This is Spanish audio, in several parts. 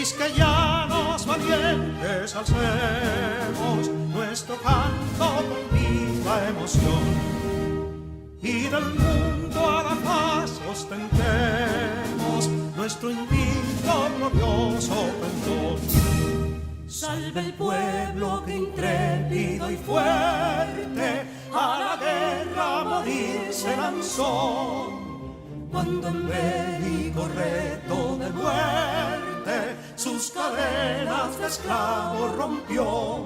quisqueyanos valientes alcemos nuestro canto con viva emoción, y del mundo a la paz ostentemos nuestro invicto glorioso pendón. Salve el pueblo que intrépido y fuerte a la guerra a morir se lanzó, cuando en bélico reto de muerte sus cadenas de esclavos rompió.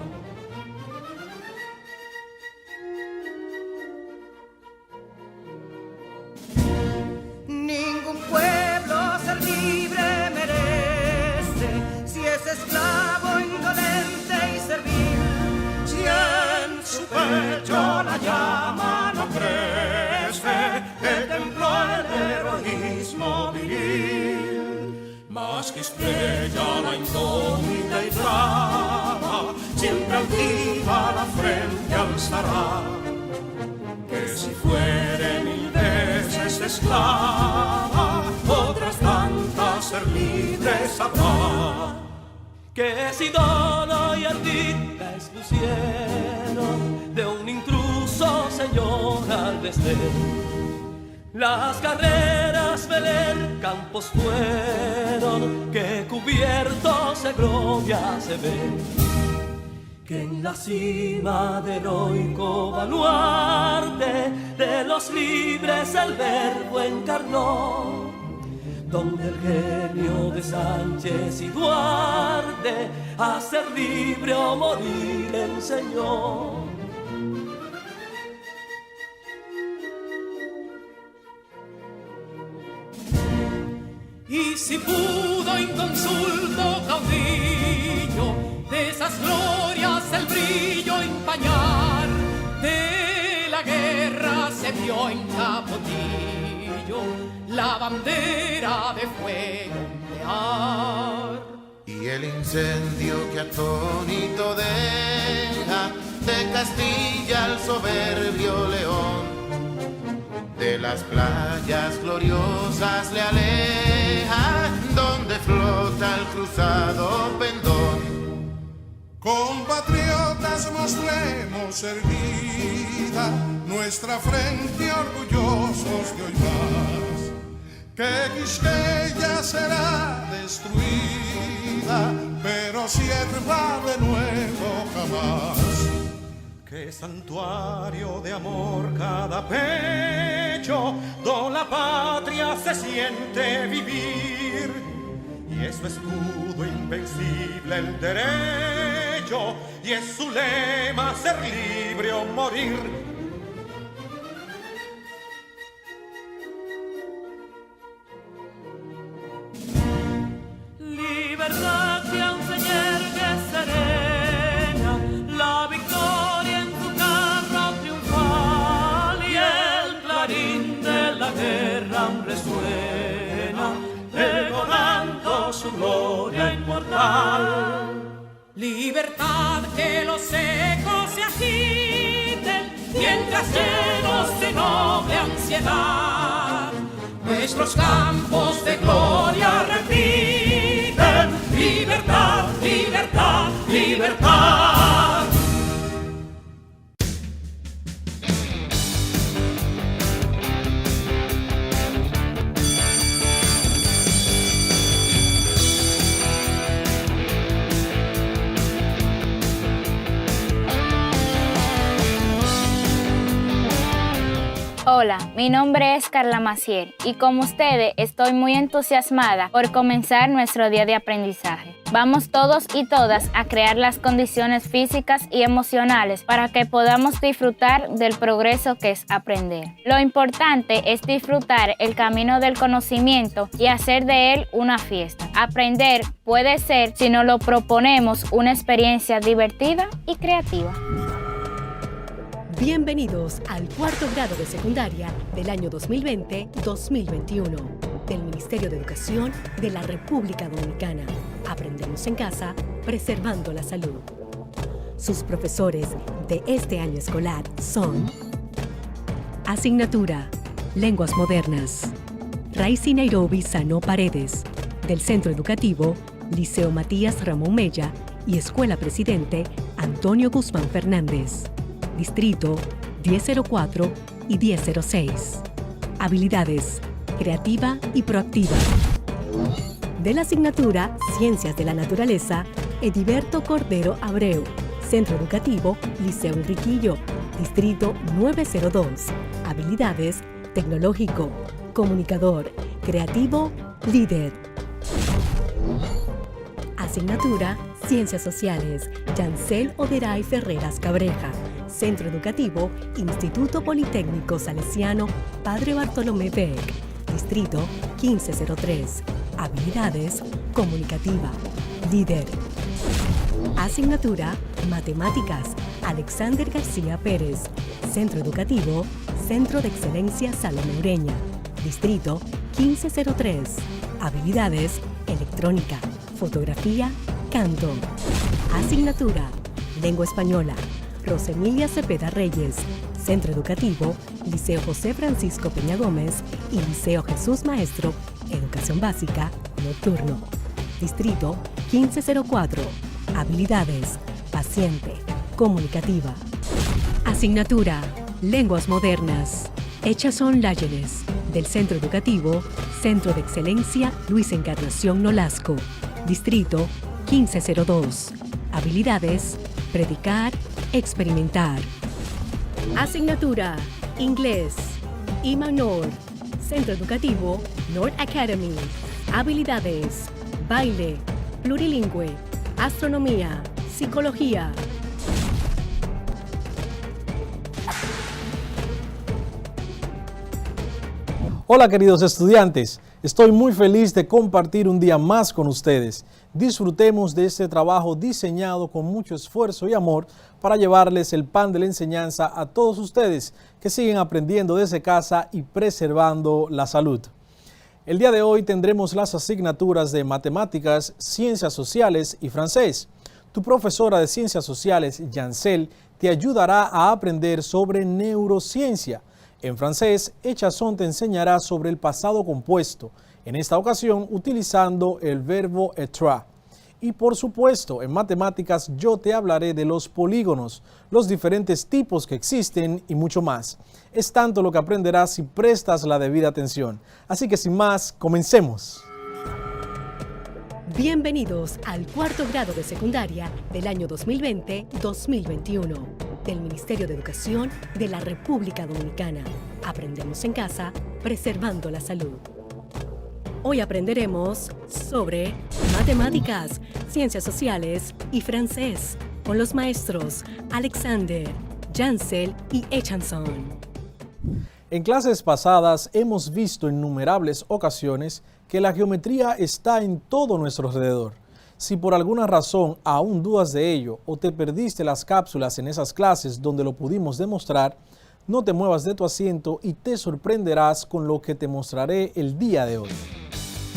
Ningún pueblo ser libre merece si es esclavo, indolente y servil. Si en su pecho la llama no crece, que templó el heroísmo viril, más que estrella la indómita y brava, siempre altiva la frente alzará, que si fuere mil veces esclava, otras tantas ser libre sabrá. Que si Dono y Ardita expusieron de un intruso señor al desdén, las carreras Belén campos fueron, que cubiertos de gloria se ven, que en la cima del heroico baluarte de los libres el verbo encarnó, donde el genio de Sánchez y Duarte a ser libre o morir enseñó. Y si pudo inconsulto caudillo de esas glorias el brillo empañar, de la guerra se vio en Capotillo la bandera de fuego ondear. Y el incendio que atónito deja de Castilla al soberbio león, de las playas gloriosas le aleja, donde flota el cruzado pendón. Compatriotas, mostremos erguida nuestra frente orgullosos de hoy más, que Quisqueya será destruida, pero sierva de nuevo jamás. Que santuario de amor cada pecho, donde la patria se siente vivir, y es su escudo invencible el derecho, y es su lema ser libre o morir. Libertad que aún se yergue serena, la victoria en su carro triunfal, y el clarín de la guerra aún resuena, pregonando su gloria inmortal. Libertad, que los ecos se agiten mientras llenos de noble ansiedad nuestros campos de gloria repiten. Libertad, libertad, libertad. Hola, mi nombre es Carla Maciel y como ustedes estoy muy entusiasmada por comenzar nuestro día de aprendizaje. Vamos todos y todas a crear las condiciones físicas y emocionales para que podamos disfrutar del progreso que es aprender. Lo importante es disfrutar el camino del conocimiento y hacer de él una fiesta. Aprender puede ser, si nos lo proponemos, una experiencia divertida y creativa. Bienvenidos al cuarto grado de secundaria del año 2020-2021 del Ministerio de Educación de la República Dominicana. Aprendemos en casa, preservando la salud. Sus profesores de este año escolar son: Asignatura Lenguas Modernas, Raicy Nairobi Sano Paredes, del Centro Educativo Liceo Matías Ramón Mella y Escuela Presidente Antonio Guzmán Fernández. Distrito 1004 y 1006. Habilidades: creativa y proactiva. De la asignatura Ciencias de la Naturaleza, Ediberto Cordero Abreu. Centro Educativo Liceo Enriquillo, Distrito 902. Habilidades: tecnológico, comunicador, creativo, líder. Asignatura Ciencias Sociales, Yancel Oderay Ferreras Cabreja. Centro Educativo Instituto Politécnico Salesiano Padre Bartolomé Beck, Distrito 1503. Habilidades: comunicativa, líder. Asignatura Matemáticas, Alexander García Pérez. Centro Educativo Centro de Excelencia Salomé Ureña, Distrito 1503. Habilidades: electrónica, fotografía, canto. Asignatura Lengua Española, Rosemilia Cepeda Reyes. Centro Educativo Liceo José Francisco Peña Gómez y Liceo Jesús Maestro, Educación Básica, Nocturno. Distrito 1504. Habilidades: paciente, comunicativa. Asignatura Lenguas Modernas, Echazón Láyenes, del Centro Educativo Centro de Excelencia Luis Encarnación Nolasco, Distrito 1502. Habilidades: predicar, experimentar. Asignatura Inglés, IMA Nord, Centro Educativo North Academy. Habilidades: baile, plurilingüe, astronomía, psicología. Hola queridos estudiantes, estoy muy feliz de compartir un día más con ustedes. Disfrutemos de este trabajo diseñado con mucho esfuerzo y amor para llevarles el pan de la enseñanza a todos ustedes que siguen aprendiendo desde casa y preservando la salud. El día de hoy tendremos las asignaturas de Matemáticas, Ciencias Sociales y Francés. Tu profesora de Ciencias Sociales, Yancel, te ayudará a aprender sobre neurociencia. En francés, Echazón te enseñará sobre el pasado compuesto, en esta ocasión utilizando el verbo être. Y por supuesto, en matemáticas yo te hablaré de los polígonos, los diferentes tipos que existen y mucho más. Es tanto lo que aprenderás si prestas la debida atención. Así que sin más, comencemos. Bienvenidos al cuarto grado de secundaria del año 2020-2021 del Ministerio de Educación de la República Dominicana. Aprendemos en casa, preservando la salud. Hoy aprenderemos sobre matemáticas, ciencias sociales y francés con los maestros Alexander, Yancel y Echazón. En clases pasadas hemos visto en innumerables ocasiones que la geometría está en todo nuestro alrededor. Si por alguna razón aún dudas de ello o te perdiste las cápsulas en esas clases donde lo pudimos demostrar, no te muevas de tu asiento y te sorprenderás con lo que te mostraré el día de hoy.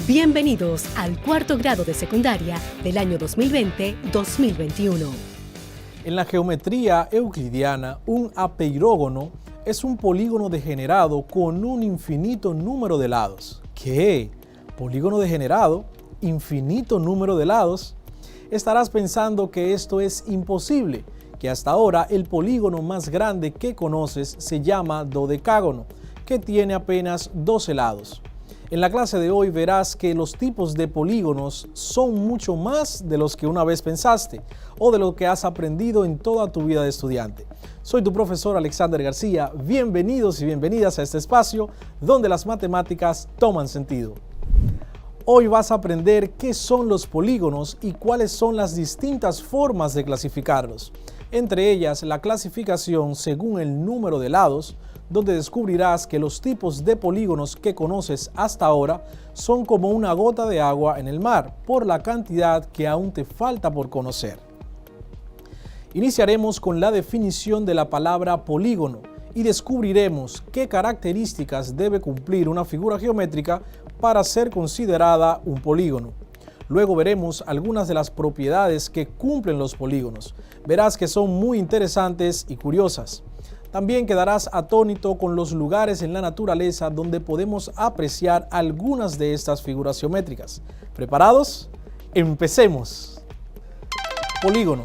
Bienvenidos al cuarto grado de secundaria del año 2020-2021. En la geometría euclidiana, un apeirógono es un polígono degenerado con un infinito número de lados. ¿Qué? ¿Polígono degenerado? ¿Infinito número de lados? Estarás pensando que esto es imposible, que hasta ahora el polígono más grande que conoces se llama dodecágono, que tiene apenas 12 lados. En la clase de hoy verás que los tipos de polígonos son mucho más de los que una vez pensaste o de lo que has aprendido en toda tu vida de estudiante. Soy tu profesor Alexander García. Bienvenidos y bienvenidas a este espacio donde las matemáticas toman sentido. Hoy vas a aprender qué son los polígonos y cuáles son las distintas formas de clasificarlos. Entre ellas, la clasificación según el número de lados, donde descubrirás que los tipos de polígonos que conoces hasta ahora son como una gota de agua en el mar, por la cantidad que aún te falta por conocer. Iniciaremos con la definición de la palabra polígono y descubriremos qué características debe cumplir una figura geométrica para ser considerada un polígono. Luego veremos algunas de las propiedades que cumplen los polígonos. Verás que son muy interesantes y curiosas. También quedarás atónito con los lugares en la naturaleza donde podemos apreciar algunas de estas figuras geométricas. ¿Preparados? Empecemos. Polígono.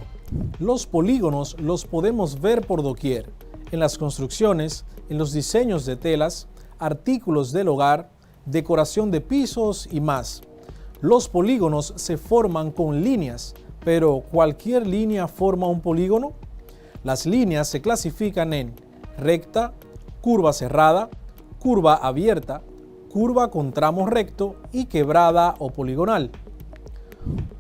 Los polígonos los podemos ver por doquier, en las construcciones, en los diseños de telas, artículos del hogar, decoración de pisos y más. Los polígonos se forman con líneas, pero ¿cualquier línea forma un polígono? Las líneas se clasifican en recta, curva cerrada, curva abierta, curva con tramo recto y quebrada o poligonal.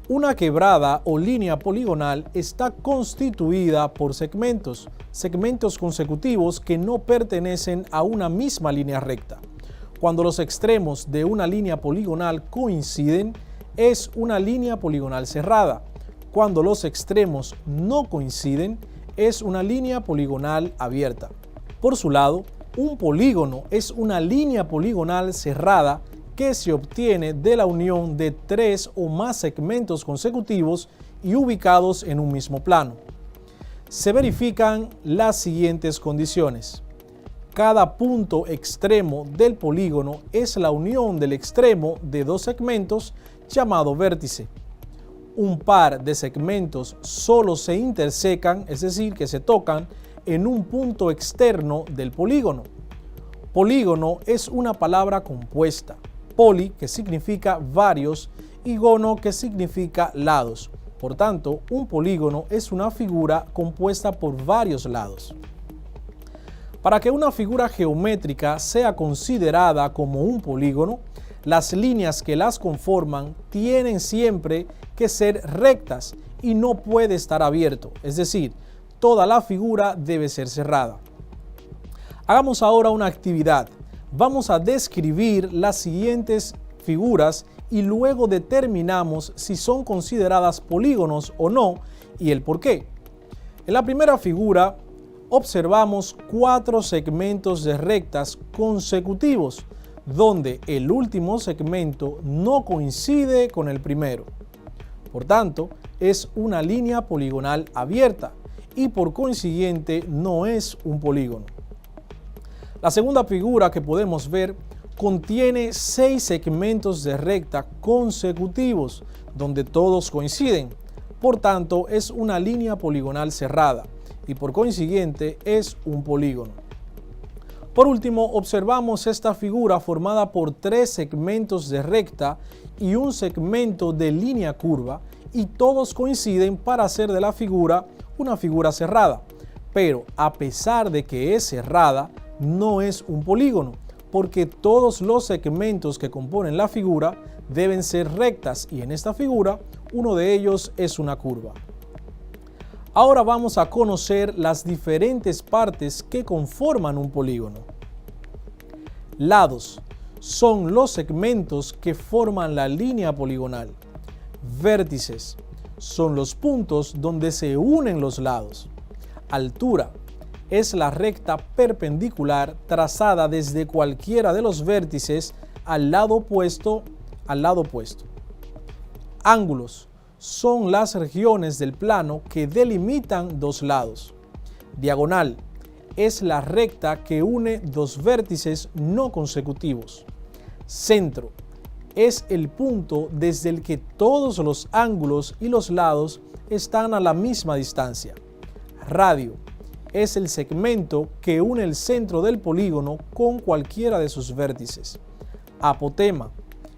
Una quebrada o línea poligonal está constituida por segmentos consecutivos que no pertenecen a una misma línea recta. Cuando los extremos de una línea poligonal coinciden, es una línea poligonal cerrada. Cuando los extremos no coinciden, es una línea poligonal abierta. Por su lado, un polígono es una línea poligonal cerrada que se obtiene de la unión de tres o más segmentos consecutivos y ubicados en un mismo plano. Se verifican las siguientes condiciones. Cada punto extremo del polígono es la unión del extremo de dos segmentos llamado vértice. Un par de segmentos solo se intersecan, es decir, que se tocan en un punto externo del polígono. Polígono es una palabra compuesta. Poli, que significa varios, y gono, que significa lados. Por tanto, un polígono es una figura compuesta por varios lados. Para que una figura geométrica sea considerada como un polígono, las líneas que las conforman tienen siempre que ser rectas y no puede estar abierto, es decir, toda la figura debe ser cerrada. Hagamos ahora una actividad. Vamos a describir las siguientes figuras y luego determinamos si son consideradas polígonos o no y el por qué. En la primera figura observamos 4 segmentos de rectas consecutivos, donde el último segmento no coincide con el primero. Por tanto, es una línea poligonal abierta y por consiguiente no es un polígono. La segunda figura que podemos ver contiene 6 segmentos de recta consecutivos, donde todos coinciden. Por tanto, es una línea poligonal cerrada y por consiguiente es un polígono. Por último, observamos esta figura formada por 3 segmentos de recta y un segmento de línea curva y todos coinciden para hacer de la figura una figura cerrada. Pero a pesar de que es cerrada, no es un polígono, porque todos los segmentos que componen la figura deben ser rectas y en esta figura uno de ellos es una curva. Ahora vamos a conocer las diferentes partes que conforman un polígono. Lados son los segmentos que forman la línea poligonal. Vértices son los puntos donde se unen los lados. Altura es la recta perpendicular trazada desde cualquiera de los vértices al lado opuesto. Ángulos son las regiones del plano que delimitan dos lados. Diagonal es la recta que une dos vértices no consecutivos. Centro es el punto desde el que todos los ángulos y los lados están a la misma distancia. Radio es el segmento que une el centro del polígono con cualquiera de sus vértices. Apotema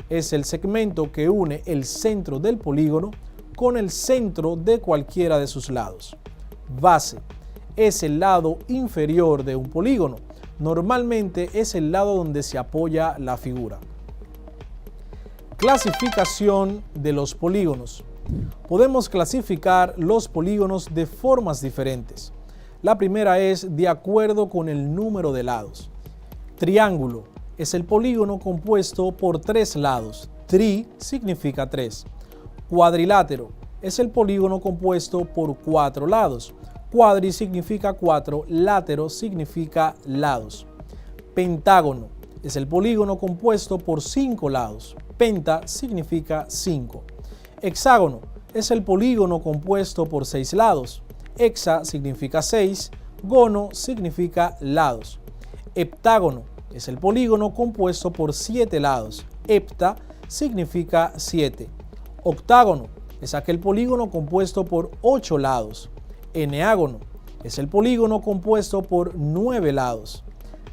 es el segmento que une el centro del polígono con el centro de cualquiera de sus lados. Base es el lado inferior de un polígono. Normalmente es el lado donde se apoya la figura. Clasificación de los polígonos. Podemos clasificar los polígonos de formas diferentes. La primera es de acuerdo con el número de lados. Triángulo es el polígono compuesto por 3 lados. Tri significa 3. Cuadrilátero es el polígono compuesto por 4 lados. Cuadri significa 4, látero significa lados. Pentágono es el polígono compuesto por 5 lados. Penta significa 5. Hexágono es el polígono compuesto por 6 lados. Hexa significa 6, gono significa lados. Heptágono es el polígono compuesto por 7 lados. Hepta significa 7. Octágono es aquel polígono compuesto por 8 lados. Eneágono es el polígono compuesto por 9 lados.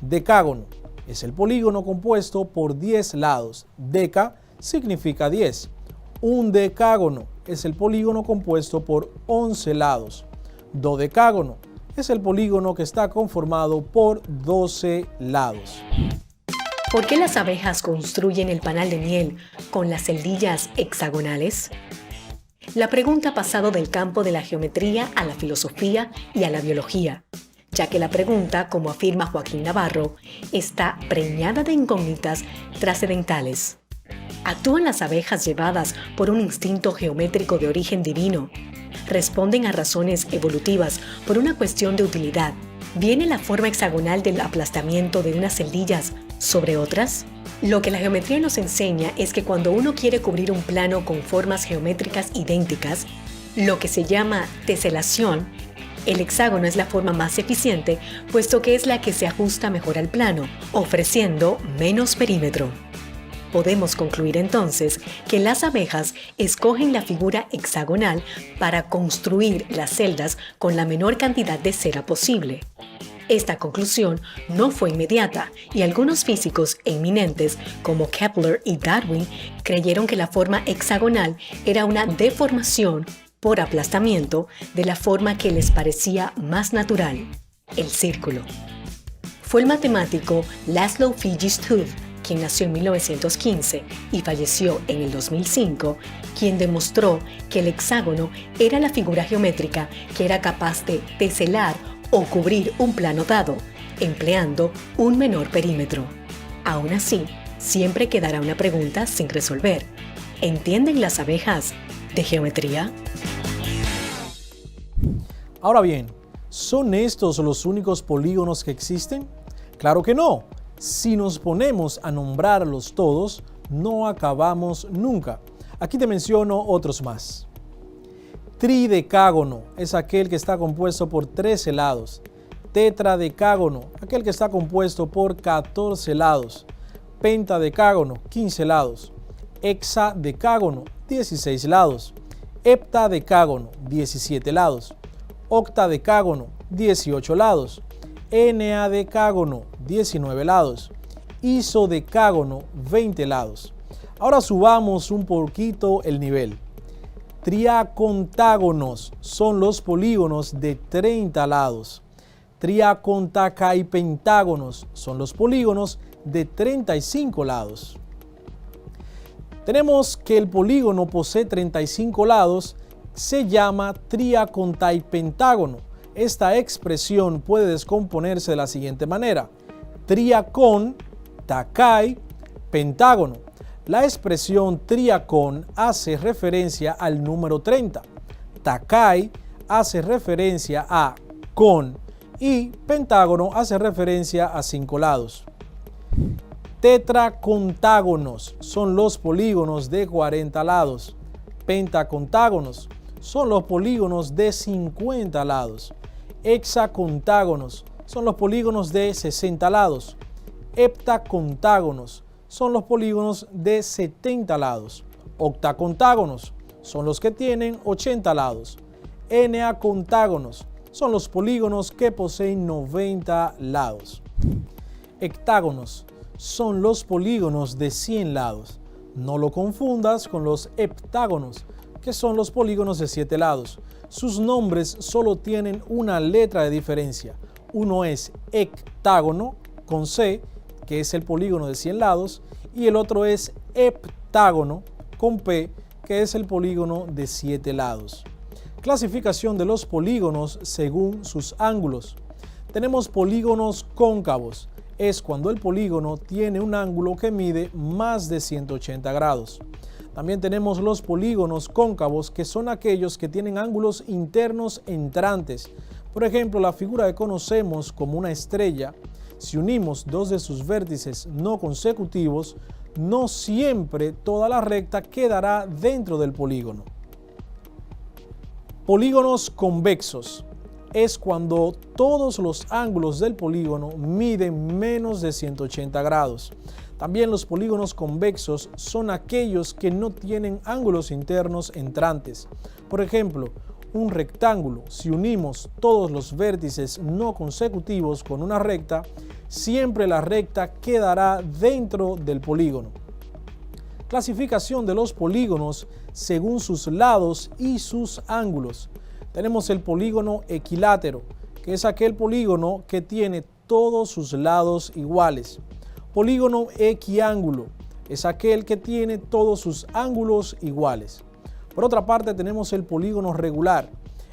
Decágono es el polígono compuesto por 10 lados. Deca significa 10. Un decágono es el polígono compuesto por 11 lados. Dodecágono es el polígono que está conformado por 12 lados. ¿Por qué las abejas construyen el panal de miel con las celdillas hexagonales? La pregunta ha pasado del campo de la geometría a la filosofía y a la biología, ya que la pregunta, como afirma Joaquín Navarro, está preñada de incógnitas trascendentales. ¿Actúan las abejas llevadas por un instinto geométrico de origen divino? ¿Responden a razones evolutivas por una cuestión de utilidad? ¿Viene la forma hexagonal del aplastamiento de unas celdillas sobre otras? Lo que la geometría nos enseña es que cuando uno quiere cubrir un plano con formas geométricas idénticas, lo que se llama teselación, el hexágono es la forma más eficiente, puesto que es la que se ajusta mejor al plano, ofreciendo menos perímetro. Podemos concluir entonces que las abejas escogen la figura hexagonal para construir las celdas con la menor cantidad de cera posible. Esta conclusión no fue inmediata y algunos físicos eminentes como Kepler y Darwin creyeron que la forma hexagonal era una deformación por aplastamiento de la forma que les parecía más natural, el círculo. Fue el matemático Laszlo Figes-Tooth, quien nació en 1915 y falleció en el 2005, quien demostró que el hexágono era la figura geométrica que era capaz de teselar o cubrir un plano dado, empleando un menor perímetro. Aún así, siempre quedará una pregunta sin resolver. ¿Entienden las abejas de geometría? Ahora bien, ¿son estos los únicos polígonos que existen? Claro que no. Si nos ponemos a nombrarlos todos, no acabamos nunca. Aquí te menciono otros más. Tridecágono es aquel que está compuesto por 13 lados. Tetradecágono, aquel que está compuesto por 14 lados. Pentadecágono, 15 lados. Hexadecágono, 16 lados. Heptadecágono, 17 lados. Octadecágono, 18 lados. Eneadecágono, 19 lados. Isodecágono, 20 lados. Ahora subamos un poquito el nivel. Triacontágonos son los polígonos de 30 lados. Triacontacaipentágonos son los polígonos de 35 lados. Tenemos que el polígono posee 35 lados, se llama triacontaipentágono. Esta expresión puede descomponerse de la siguiente manera: triacon, tacai, pentágono. La expresión triacon hace referencia al número 30, tacai hace referencia a con y pentágono hace referencia a 5 lados. Tetracontágonos son los polígonos de 40 lados. Pentacontágonos son los polígonos de 50 lados. Hexacontágonos son los polígonos de 60 lados. Heptacontágonos son los polígonos de 70 lados. Octacontágonos son los que tienen 80 lados. Eneacontágonos son los polígonos que poseen 90 lados. Hectágonos son los polígonos de 100 lados. No lo confundas con los heptágonos, que son los polígonos de 7 lados. Sus nombres solo tienen una letra de diferencia. Uno es hectágono con C, que es el polígono de 100 lados, y el otro es heptágono con P, que es el polígono de 7 lados. Clasificación de los polígonos según sus ángulos. Tenemos polígonos cóncavos. Es cuando el polígono tiene un ángulo que mide más de 180 grados. También tenemos los polígonos cóncavos, que son aquellos que tienen ángulos internos entrantes. Por ejemplo, la figura que conocemos como una estrella, si unimos dos de sus vértices no consecutivos, no siempre toda la recta quedará dentro del polígono. Polígonos convexos. Es cuando todos los ángulos del polígono miden menos de 180 grados. También los polígonos convexos son aquellos que no tienen ángulos internos entrantes. Por ejemplo, un rectángulo, si unimos todos los vértices no consecutivos con una recta, siempre la recta quedará dentro del polígono. Clasificación de los polígonos según sus lados y sus ángulos. Tenemos el polígono equilátero, que es aquel polígono que tiene todos sus lados iguales. Polígono equiángulo es aquel que tiene todos sus ángulos iguales. Por otra parte, tenemos el polígono regular.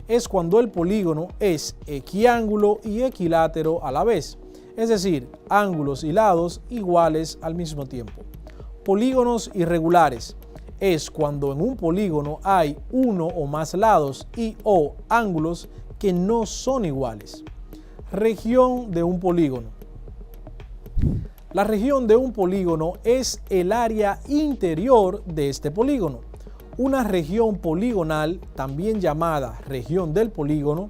Es cuando el polígono es equiángulo y equilátero a la vez, es decir, ángulos y lados iguales al mismo tiempo. Polígonos irregulares es cuando en un polígono hay uno o más lados y o ángulos que no son iguales. Región de un polígono. La región de un polígono es el área interior de este polígono. Una región poligonal, también llamada región del polígono,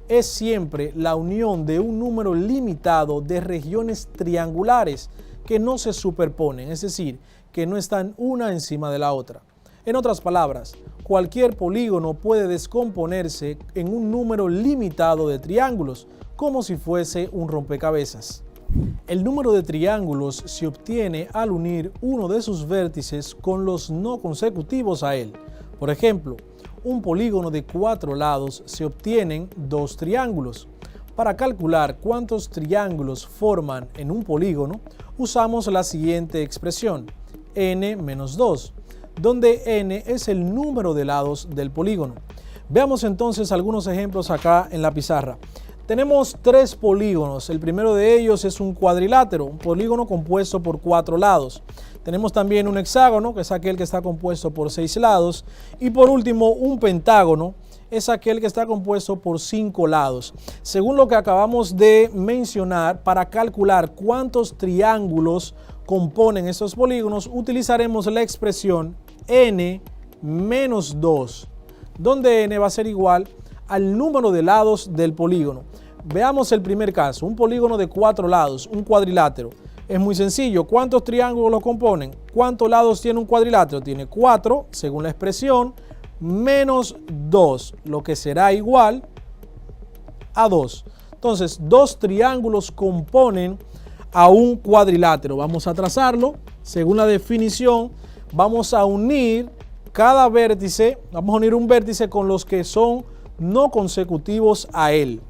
es siempre la unión de un número limitado de regiones triangulares que no se superponen, es decir, que no están una encima de la otra. En otras palabras, cualquier polígono puede descomponerse en un número limitado de triángulos, como si fuese un rompecabezas. El número de triángulos se obtiene al unir uno de sus vértices con los no consecutivos a él. Por ejemplo, un polígono de 4 lados se obtienen 2 triángulos. Para calcular cuántos triángulos forman en un polígono, usamos la siguiente expresión, n menos 2, donde n es el número de lados del polígono. Veamos entonces algunos ejemplos acá en la pizarra. Tenemos 3 polígonos. El primero de ellos es un cuadrilátero, un polígono compuesto por 4 lados. Tenemos también un hexágono, que es aquel que está compuesto por 6 lados. Y por último, un pentágono, es aquel que está compuesto por 5 lados. Según lo que acabamos de mencionar, para calcular cuántos triángulos componen estos polígonos, utilizaremos la expresión n menos 2, donde n va a ser igual al número de lados del polígono. Veamos el primer caso, un polígono de 4 lados, un cuadrilátero. Es muy sencillo. ¿Cuántos triángulos lo componen? ¿Cuántos lados tiene un cuadrilátero? Tiene 4, según la expresión, menos 2, lo que será igual a 2. Entonces, 2 triángulos componen a un cuadrilátero. Vamos a trazarlo. Según la definición, vamos a unir cada vértice, vamos a unir un vértice con los que son no consecutivos a él.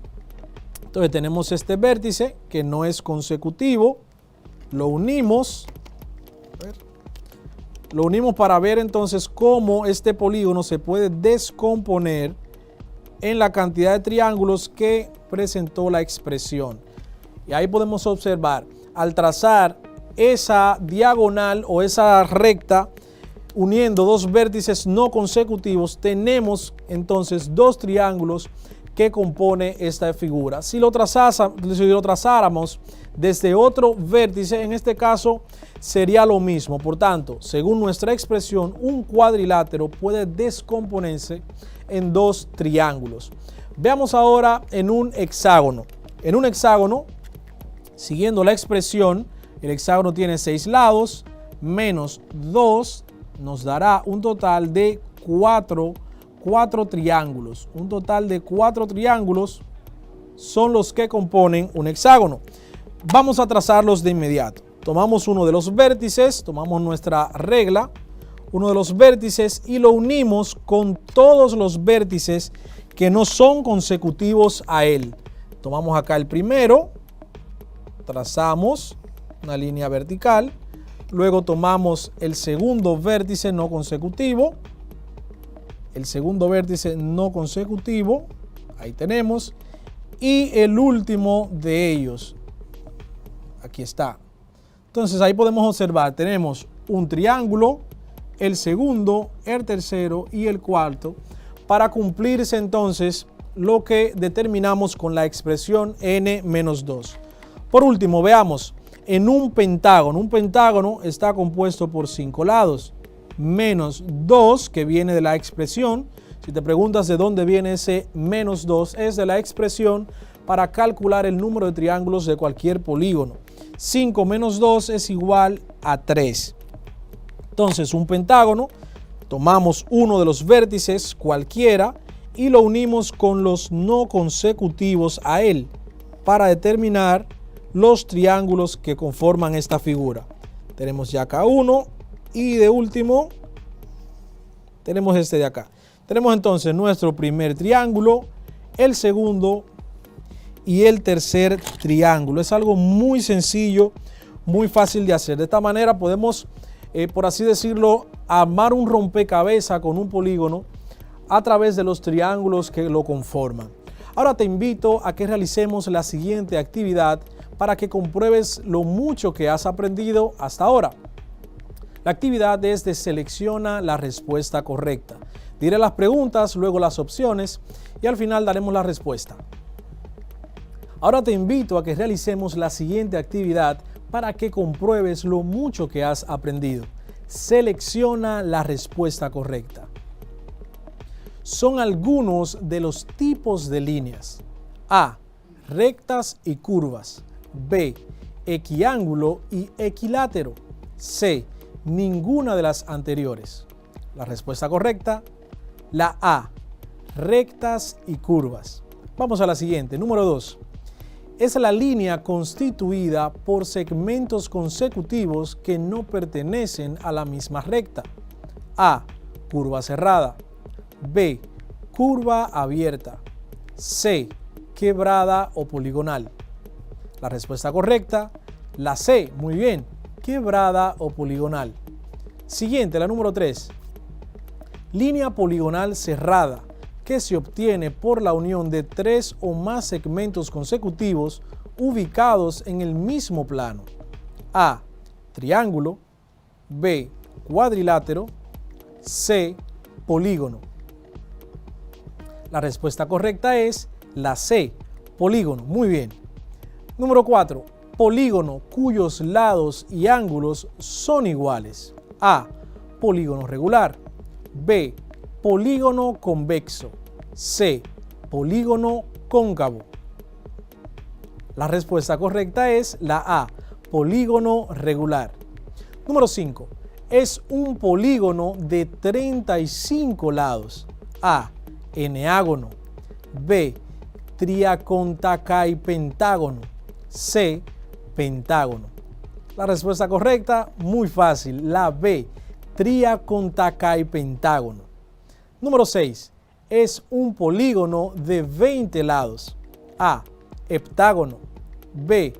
Entonces tenemos este vértice que no es consecutivo, lo unimos para ver entonces cómo este polígono se puede descomponer en la cantidad de triángulos que presentó la expresión. Y ahí podemos observar, al trazar esa diagonal o esa recta uniendo 2 vértices no consecutivos, tenemos entonces 2 triángulos que compone esta figura. Si lo trazáramos desde otro vértice, en este caso sería lo mismo. Por tanto, según nuestra expresión, un cuadrilátero puede descomponerse en 2 triángulos. Veamos ahora en un hexágono. En un hexágono, siguiendo la expresión, el hexágono tiene 6 lados, menos 2 nos dará un total de 4 triángulos. Un total de 4 triángulos son los que componen un hexágono. Vamos a trazarlos de inmediato. Tomamos uno de los vértices, tomamos nuestra regla, uno de los vértices y lo unimos con todos los vértices que no son consecutivos a él. Tomamos acá el primero, trazamos una línea vertical. Luego tomamos el segundo vértice no consecutivo. El segundo vértice no consecutivo. Ahí tenemos. Y el último de ellos. Aquí está. Entonces ahí podemos observar. Tenemos un triángulo, el segundo, el tercero y el cuarto. Para cumplirse entonces lo que determinamos con la expresión n menos 2. Por último, veamos. En un pentágono está compuesto por 5 lados, menos 2 que viene de la expresión. Si te preguntas de dónde viene ese menos 2, es de la expresión para calcular el número de triángulos de cualquier polígono. 5 menos 2 es igual a 3. Entonces, un pentágono, tomamos uno de los vértices, cualquiera, y lo unimos con los no consecutivos a él para determinar los triángulos que conforman esta figura. Tenemos ya acá uno y de último tenemos este de acá. Tenemos entonces nuestro primer triángulo, el segundo y el tercer triángulo. Es algo muy sencillo, muy fácil de hacer. De esta manera podemos, por así decirlo, armar un rompecabezas con un polígono a través de los triángulos que lo conforman. Ahora te invito a que realicemos la siguiente actividad para que compruebes lo mucho que has aprendido hasta ahora. La actividad es de selecciona la respuesta correcta. Diré las preguntas, luego las opciones y al final daremos la respuesta. Ahora te invito a que realicemos la siguiente actividad para que compruebes lo mucho que has aprendido. Selecciona la respuesta correcta. Son algunos de los tipos de líneas. A. Rectas y curvas. B. Equiángulo y equilátero. C. Ninguna de las anteriores. La respuesta correcta, la A. Rectas y curvas. Vamos a la siguiente, número 2. Es la línea constituida por segmentos consecutivos que no pertenecen a la misma recta. A. Curva cerrada. B. Curva abierta. C. Quebrada o poligonal. La respuesta correcta, la C. Muy bien. Quebrada o poligonal. Siguiente, la número 3. Línea poligonal cerrada que se obtiene por la unión de 3 o más segmentos consecutivos ubicados en el mismo plano. A. Triángulo. B. Cuadrilátero. C. Polígono. La respuesta correcta es la C. Polígono. Muy bien. Número 4. Polígono cuyos lados y ángulos son iguales. A. Polígono regular. B. Polígono convexo. C. Polígono cóncavo. La respuesta correcta es la A. Polígono regular. Número 5. Es un polígono de 35 lados. A. Eneágono. B. Triacontacapentágono. C. Pentágono. La respuesta correcta, muy fácil, la B. Triacontacapentágono. Número 6. Es un polígono de 20 lados. A. Heptágono. B.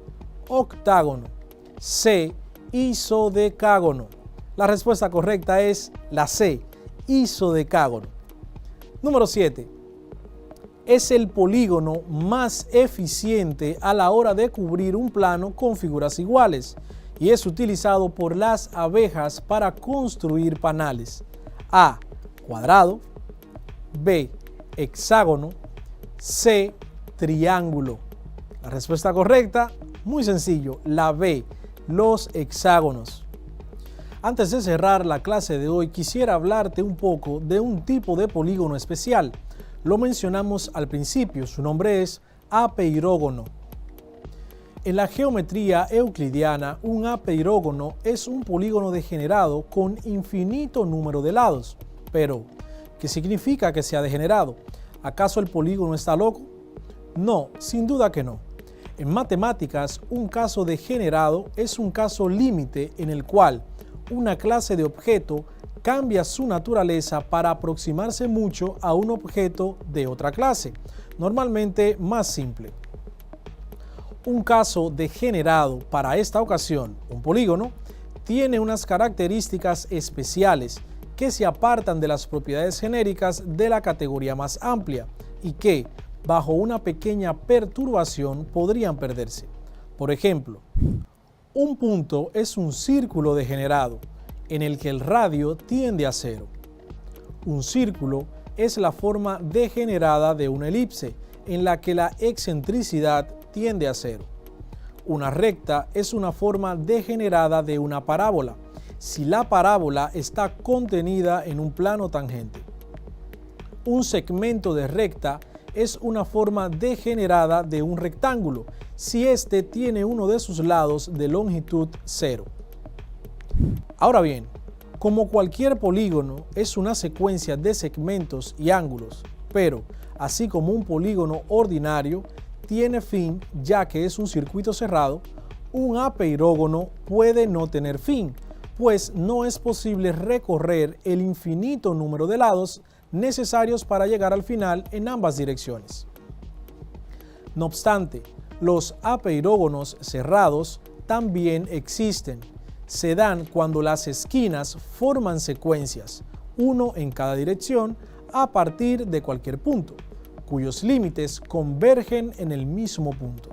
Octágono. C. Isodecágono. La respuesta correcta es la C. Isodecágono. Número 7. Es el polígono más eficiente a la hora de cubrir un plano con figuras iguales y es utilizado por las abejas para construir panales. A. Cuadrado. B. Hexágono. C. Triángulo. La respuesta correcta, muy sencillo, la B. Los hexágonos. Antes de cerrar la clase de hoy, quisiera hablarte un poco de un tipo de polígono especial. Lo mencionamos al principio, su nombre es apeirógono. En la geometría euclidiana, un apeirógono es un polígono degenerado con infinito número de lados. Pero, ¿qué significa que sea degenerado? ¿Acaso el polígono está loco? No, sin duda que no. En matemáticas, un caso degenerado es un caso límite en el cual una clase de objeto cambia su naturaleza para aproximarse mucho a un objeto de otra clase, normalmente más simple. Un caso degenerado para esta ocasión, un polígono, tiene unas características especiales que se apartan de las propiedades genéricas de la categoría más amplia y que, bajo una pequeña perturbación, podrían perderse. Por ejemplo, un punto es un círculo degenerado en el que el radio tiende a cero. Un círculo es la forma degenerada de una elipse en la que la excentricidad tiende a cero. Una recta es una forma degenerada de una parábola si la parábola está contenida en un plano tangente. Un segmento de recta es una forma degenerada de un rectángulo si éste tiene uno de sus lados de longitud 0. Ahora bien, como cualquier polígono es una secuencia de segmentos y ángulos, pero así como un polígono ordinario tiene fin ya que es un circuito cerrado, un apeirógono puede no tener fin, pues no es posible recorrer el infinito número de lados necesarios para llegar al final en ambas direcciones. No obstante, los apeirógonos cerrados también existen. Se dan cuando las esquinas forman secuencias, uno en cada dirección, a partir de cualquier punto, cuyos límites convergen en el mismo punto.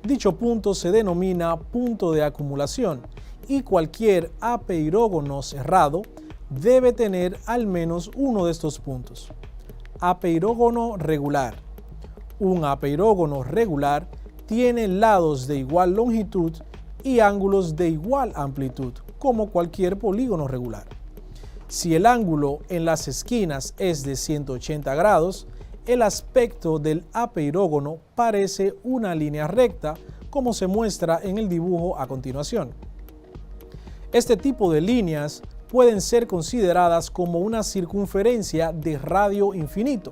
Dicho punto se denomina punto de acumulación y cualquier apeirógono cerrado debe tener al menos uno de estos puntos. Apeirógono regular. Un apeirógono regular tiene lados de igual longitud y ángulos de igual amplitud, como cualquier polígono regular. Si el ángulo en las esquinas es de 180 grados, el aspecto del apeirógono parece una línea recta, como se muestra en el dibujo a continuación. Este tipo de líneas pueden ser consideradas como una circunferencia de radio infinito,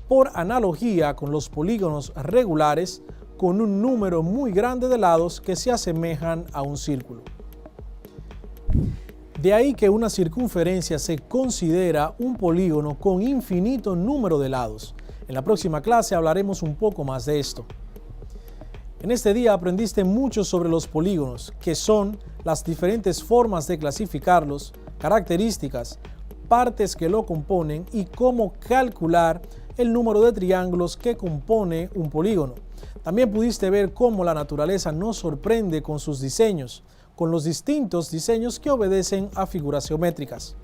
por analogía con los polígonos regulares con un número muy grande de lados que se asemejan a un círculo. De ahí que una circunferencia se considera un polígono con infinito número de lados. En la próxima clase hablaremos un poco más de esto. En este día aprendiste mucho sobre los polígonos, que son las diferentes formas de clasificarlos, características, partes que lo componen y cómo calcular el número de triángulos que compone un polígono. También pudiste ver cómo la naturaleza nos sorprende con sus diseños, con los distintos diseños que obedecen a figuras geométricas.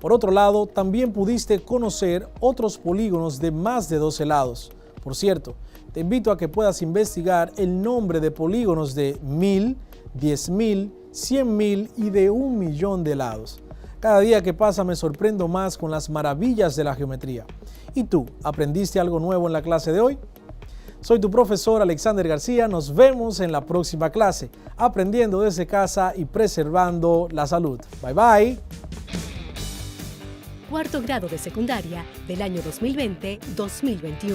Por otro lado, también pudiste conocer otros polígonos de más de 12 lados. Por cierto, te invito a que puedas investigar el nombre de polígonos de 1000, 10.000, 100.000 y de 1.000.000 de lados. Cada día que pasa me sorprendo más con las maravillas de la geometría. ¿Y tú, aprendiste algo nuevo en la clase de hoy? Soy tu profesor Alexander García. Nos vemos en la próxima clase, aprendiendo desde casa y preservando la salud. Bye bye. Cuarto grado de secundaria del año 2020-2021.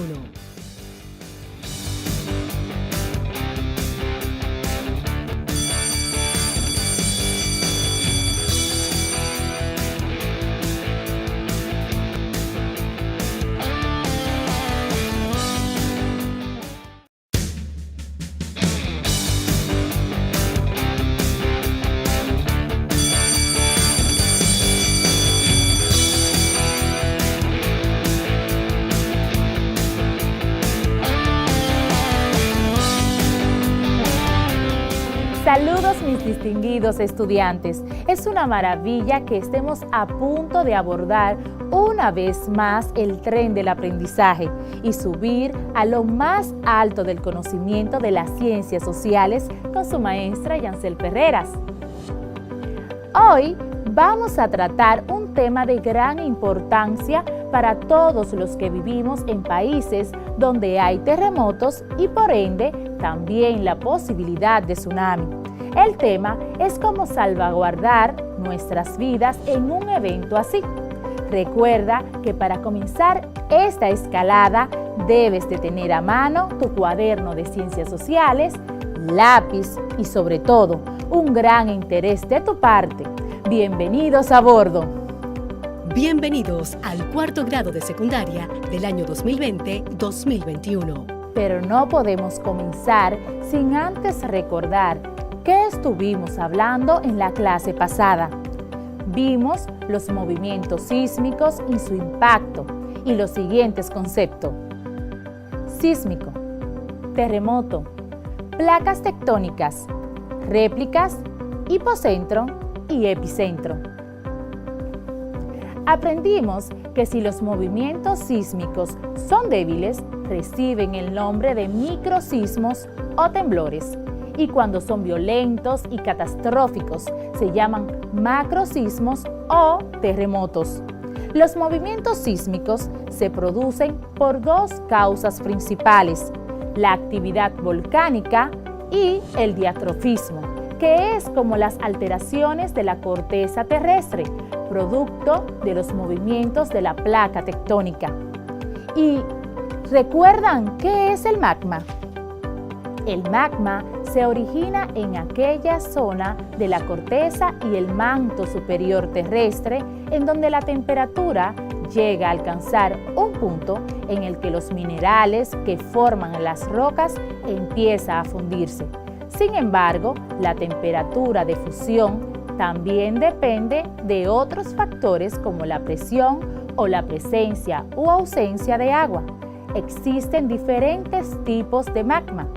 Saludos mis distinguidos estudiantes. Es una maravilla que estemos a punto de abordar una vez más el tren del aprendizaje y subir a lo más alto del conocimiento de las ciencias sociales con su maestra Yancel Ferreras. Hoy vamos a tratar un tema de gran importancia para todos los que vivimos en países donde hay terremotos y por ende también la posibilidad de tsunami. El tema es cómo salvaguardar nuestras vidas en un evento así. Recuerda que para comenzar esta escalada debes de tener a mano tu cuaderno de ciencias sociales, lápiz y sobre todo un gran interés de tu parte. Bienvenidos a bordo. Bienvenidos al cuarto grado de secundaria del año 2020-2021. Pero no podemos comenzar sin antes recordar qué estuvimos hablando en la clase pasada. Vimos los movimientos sísmicos y su impacto y los siguientes conceptos: sísmico, terremoto, placas tectónicas, réplicas, hipocentro y epicentro. Aprendimos que si los movimientos sísmicos son débiles, reciben el nombre de microsismos o temblores, y cuando son violentos y catastróficos se llaman macrosismos o terremotos. Los movimientos sísmicos se producen por dos causas principales: la actividad volcánica y el diatrofismo, que es como las alteraciones de la corteza terrestre, producto de los movimientos de la placa tectónica. ¿Y recuerdan qué es el magma? El magma se origina en aquella zona de la corteza y el manto superior terrestre en donde la temperatura llega a alcanzar un punto en el que los minerales que forman las rocas empiezan a fundirse. Sin embargo, la temperatura de fusión también depende de otros factores como la presión o la presencia o ausencia de agua. Existen diferentes tipos de magma.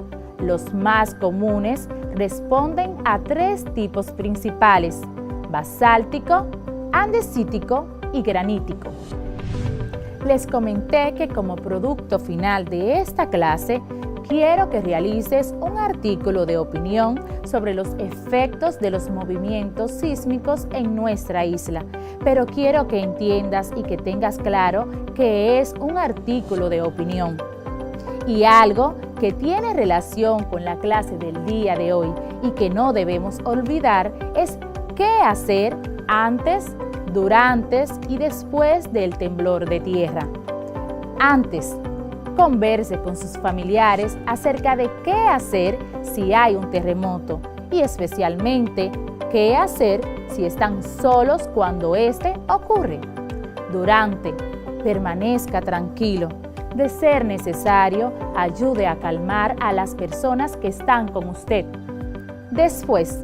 Los más comunes responden a tres tipos principales: basáltico, andesítico y granítico. Les comenté que como producto final de esta clase, quiero que realices un artículo de opinión sobre los efectos de los movimientos sísmicos en nuestra isla, pero quiero que entiendas y que tengas claro que es un artículo de opinión. Y algo que tiene relación con la clase del día de hoy y que no debemos olvidar es qué hacer antes, durante y después del temblor de tierra. Antes, converse con sus familiares acerca de qué hacer si hay un terremoto y especialmente qué hacer si están solos cuando este ocurre. Durante, permanezca tranquilo. De ser necesario, ayude a calmar a las personas que están con usted. Después,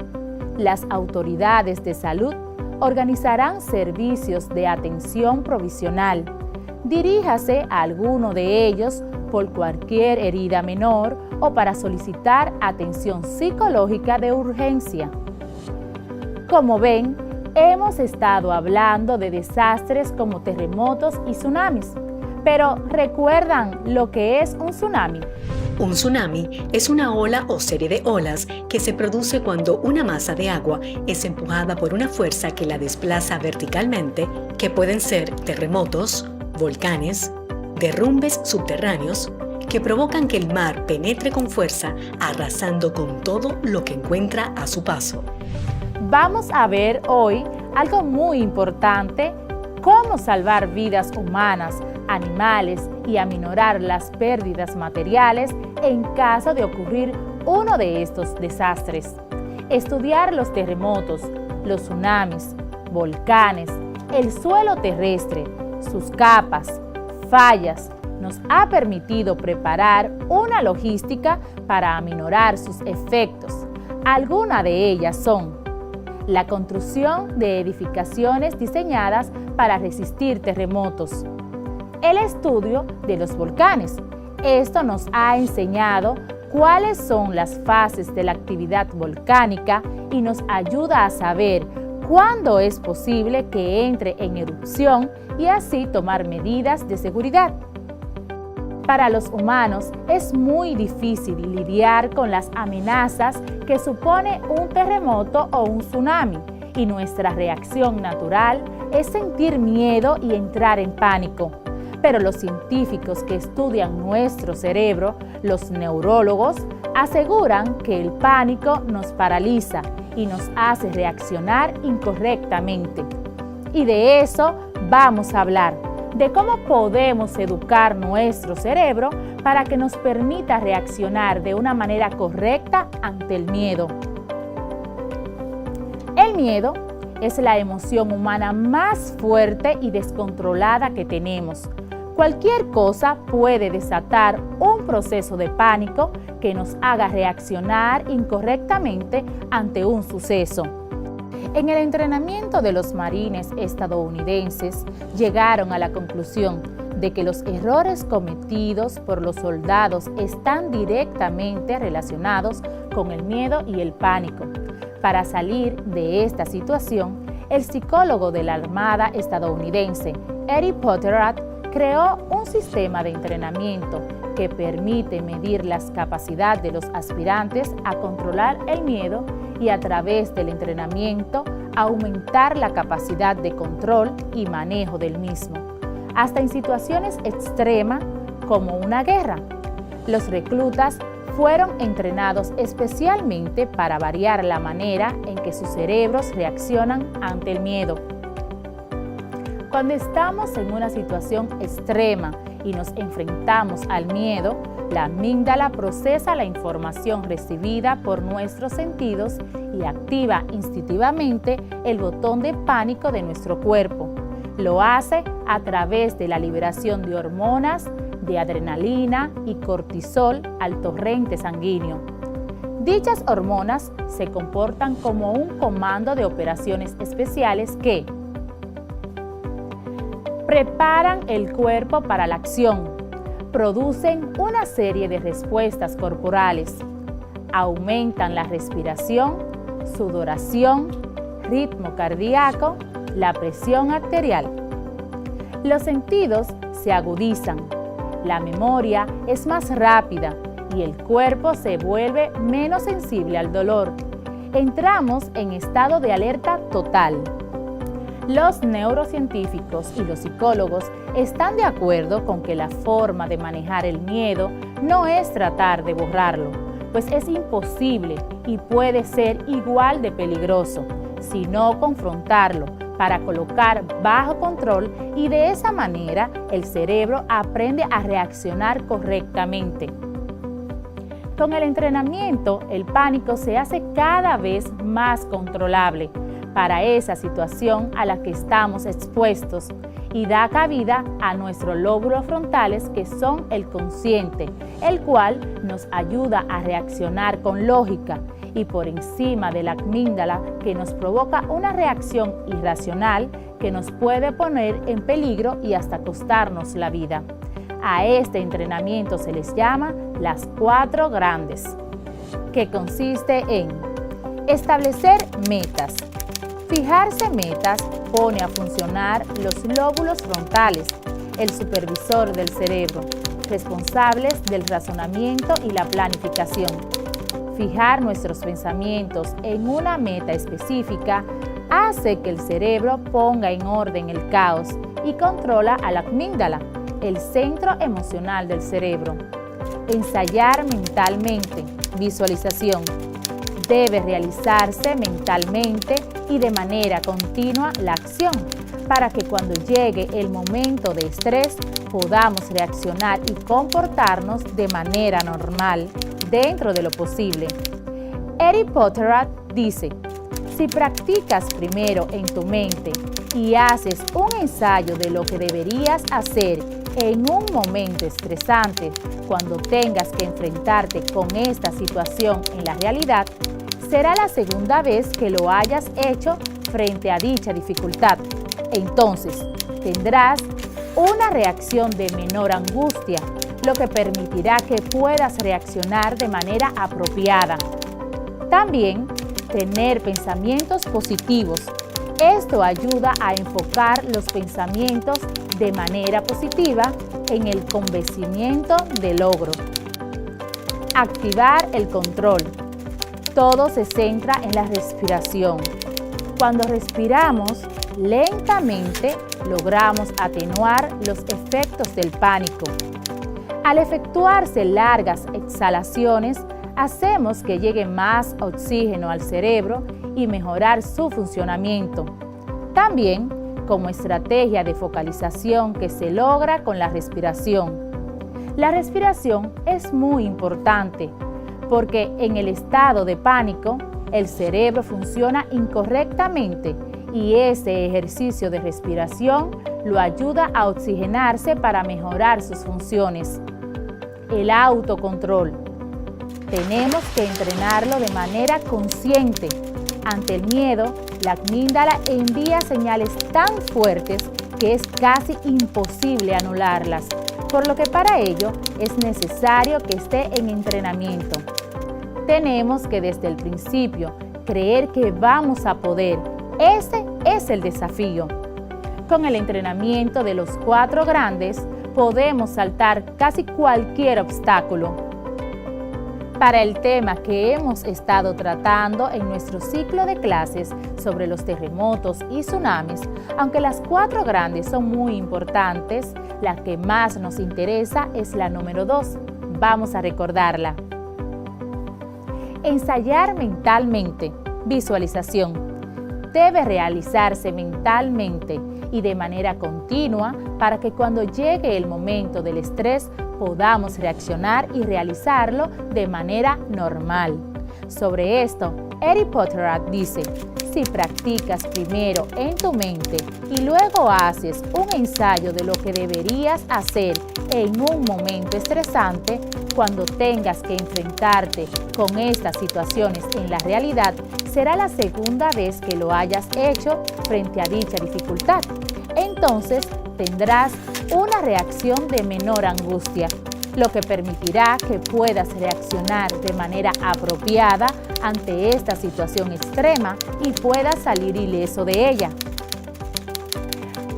las autoridades de salud organizarán servicios de atención provisional. Diríjase a alguno de ellos por cualquier herida menor o para solicitar atención psicológica de urgencia. Como ven, hemos estado hablando de desastres como terremotos y tsunamis. Pero ¿recuerdan lo que es un tsunami? Un tsunami es una ola o serie de olas que se produce cuando una masa de agua es empujada por una fuerza que la desplaza verticalmente, que pueden ser terremotos, volcanes, derrumbes subterráneos, que provocan que el mar penetre con fuerza, arrasando con todo lo que encuentra a su paso. Vamos a ver hoy algo muy importante: cómo salvar vidas humanas, animales y aminorar las pérdidas materiales en caso de ocurrir uno de estos desastres. Estudiar los terremotos, los tsunamis, volcanes, el suelo terrestre, sus capas, fallas, nos ha permitido preparar una logística para aminorar sus efectos. Algunas de ellas son: la construcción de edificaciones diseñadas para resistir terremotos, el estudio de los volcanes. Esto nos ha enseñado cuáles son las fases de la actividad volcánica y nos ayuda a saber cuándo es posible que entre en erupción y así tomar medidas de seguridad. Para los humanos es muy difícil lidiar con las amenazas que supone un terremoto o un tsunami, y nuestra reacción natural es sentir miedo y entrar en pánico. Pero los científicos que estudian nuestro cerebro, los neurólogos, aseguran que el pánico nos paraliza y nos hace reaccionar incorrectamente. Y de eso vamos a hablar, de cómo podemos educar nuestro cerebro para que nos permita reaccionar de una manera correcta ante el miedo. El miedo es la emoción humana más fuerte y descontrolada que tenemos. Cualquier cosa puede desatar un proceso de pánico que nos haga reaccionar incorrectamente ante un suceso. En el entrenamiento de los marines estadounidenses, llegaron a la conclusión de que los errores cometidos por los soldados están directamente relacionados con el miedo y el pánico. Para salir de esta situación, el psicólogo de la Armada estadounidense, Eric Potterath, creó un sistema de entrenamiento que permite medir las capacidades de los aspirantes a controlar el miedo y a través del entrenamiento aumentar la capacidad de control y manejo del mismo, hasta en situaciones extremas como una guerra. Los reclutas fueron entrenados especialmente para variar la manera en que sus cerebros reaccionan ante el miedo. Cuando estamos en una situación extrema y nos enfrentamos al miedo, la amígdala procesa la información recibida por nuestros sentidos y activa instintivamente el botón de pánico de nuestro cuerpo. Lo hace a través de la liberación de hormonas, de adrenalina y cortisol al torrente sanguíneo. Dichas hormonas se comportan como un comando de operaciones especiales que preparan el cuerpo para la acción, producen una serie de respuestas corporales, aumentan la respiración, sudoración, ritmo cardíaco, la presión arterial. Los sentidos se agudizan, la memoria es más rápida y el cuerpo se vuelve menos sensible al dolor. Entramos en estado de alerta total. Los neurocientíficos y los psicólogos están de acuerdo con que la forma de manejar el miedo no es tratar de borrarlo, pues es imposible y puede ser igual de peligroso, sino confrontarlo para colocar bajo control y de esa manera el cerebro aprende a reaccionar correctamente. Con el entrenamiento, el pánico se hace cada vez más controlable para esa situación a la que estamos expuestos y da cabida a nuestros lóbulos frontales, que son el consciente, el cual nos ayuda a reaccionar con lógica, y por encima de la amígdala, que nos provoca una reacción irracional que nos puede poner en peligro y hasta costarnos la vida. A este entrenamiento se les llama las 4 grandes, que consiste en establecer metas. Fijarse metas pone a funcionar los lóbulos frontales, el supervisor del cerebro, responsables del razonamiento y la planificación. Fijar nuestros pensamientos en una meta específica hace que el cerebro ponga en orden el caos y controla a la amígdala, el centro emocional del cerebro. Ensayar mentalmente, visualización. Debe realizarse mentalmente y de manera continua la acción, para que cuando llegue el momento de estrés podamos reaccionar y comportarnos de manera normal dentro de lo posible. Eric Potterat dice: si practicas primero en tu mente y haces un ensayo de lo que deberías hacer en un momento estresante, cuando tengas que enfrentarte con esta situación en la realidad, será la segunda vez que lo hayas hecho frente a dicha dificultad. Entonces, tendrás una reacción de menor angustia, lo que permitirá que puedas reaccionar de manera apropiada. También, tener pensamientos positivos. Esto ayuda a enfocar los pensamientos de manera positiva en el convencimiento de logro. Activar el control. Todo se centra en la respiración. Cuando respiramos lentamente, logramos atenuar los efectos del pánico. Al efectuarse largas exhalaciones, hacemos que llegue más oxígeno al cerebro y mejorar su funcionamiento. También, como estrategia de focalización que se logra con la respiración. La respiración es muy importante porque en el estado de pánico, el cerebro funciona incorrectamente y ese ejercicio de respiración lo ayuda a oxigenarse para mejorar sus funciones. El autocontrol. Tenemos que entrenarlo de manera consciente. Ante el miedo, la amígdala envía señales tan fuertes que es casi imposible anularlas, por lo que para ello es necesario que esté en entrenamiento. Tenemos que desde el principio creer que vamos a poder. Ese es el desafío. Con el entrenamiento de los 4 grandes, podemos saltar casi cualquier obstáculo. para el tema que hemos estado tratando en nuestro ciclo de clases sobre los terremotos y tsunamis, aunque las 4 grandes son muy importantes, la que más nos interesa es la número 2. Vamos a recordarla. Ensayar mentalmente. Visualización. Debe realizarse mentalmente y de manera continua para que cuando llegue el momento del estrés podamos reaccionar y realizarlo de manera normal. Sobre esto, Eric Potterat dice, si practicas primero en tu mente y luego haces un ensayo de lo que deberías hacer en un momento estresante, cuando tengas que enfrentarte con estas situaciones en la realidad, será la segunda vez que lo hayas hecho frente a dicha dificultad. Entonces tendrás una reacción de menor angustia, lo que permitirá que puedas reaccionar de manera apropiada ante esta situación extrema y puedas salir ileso de ella.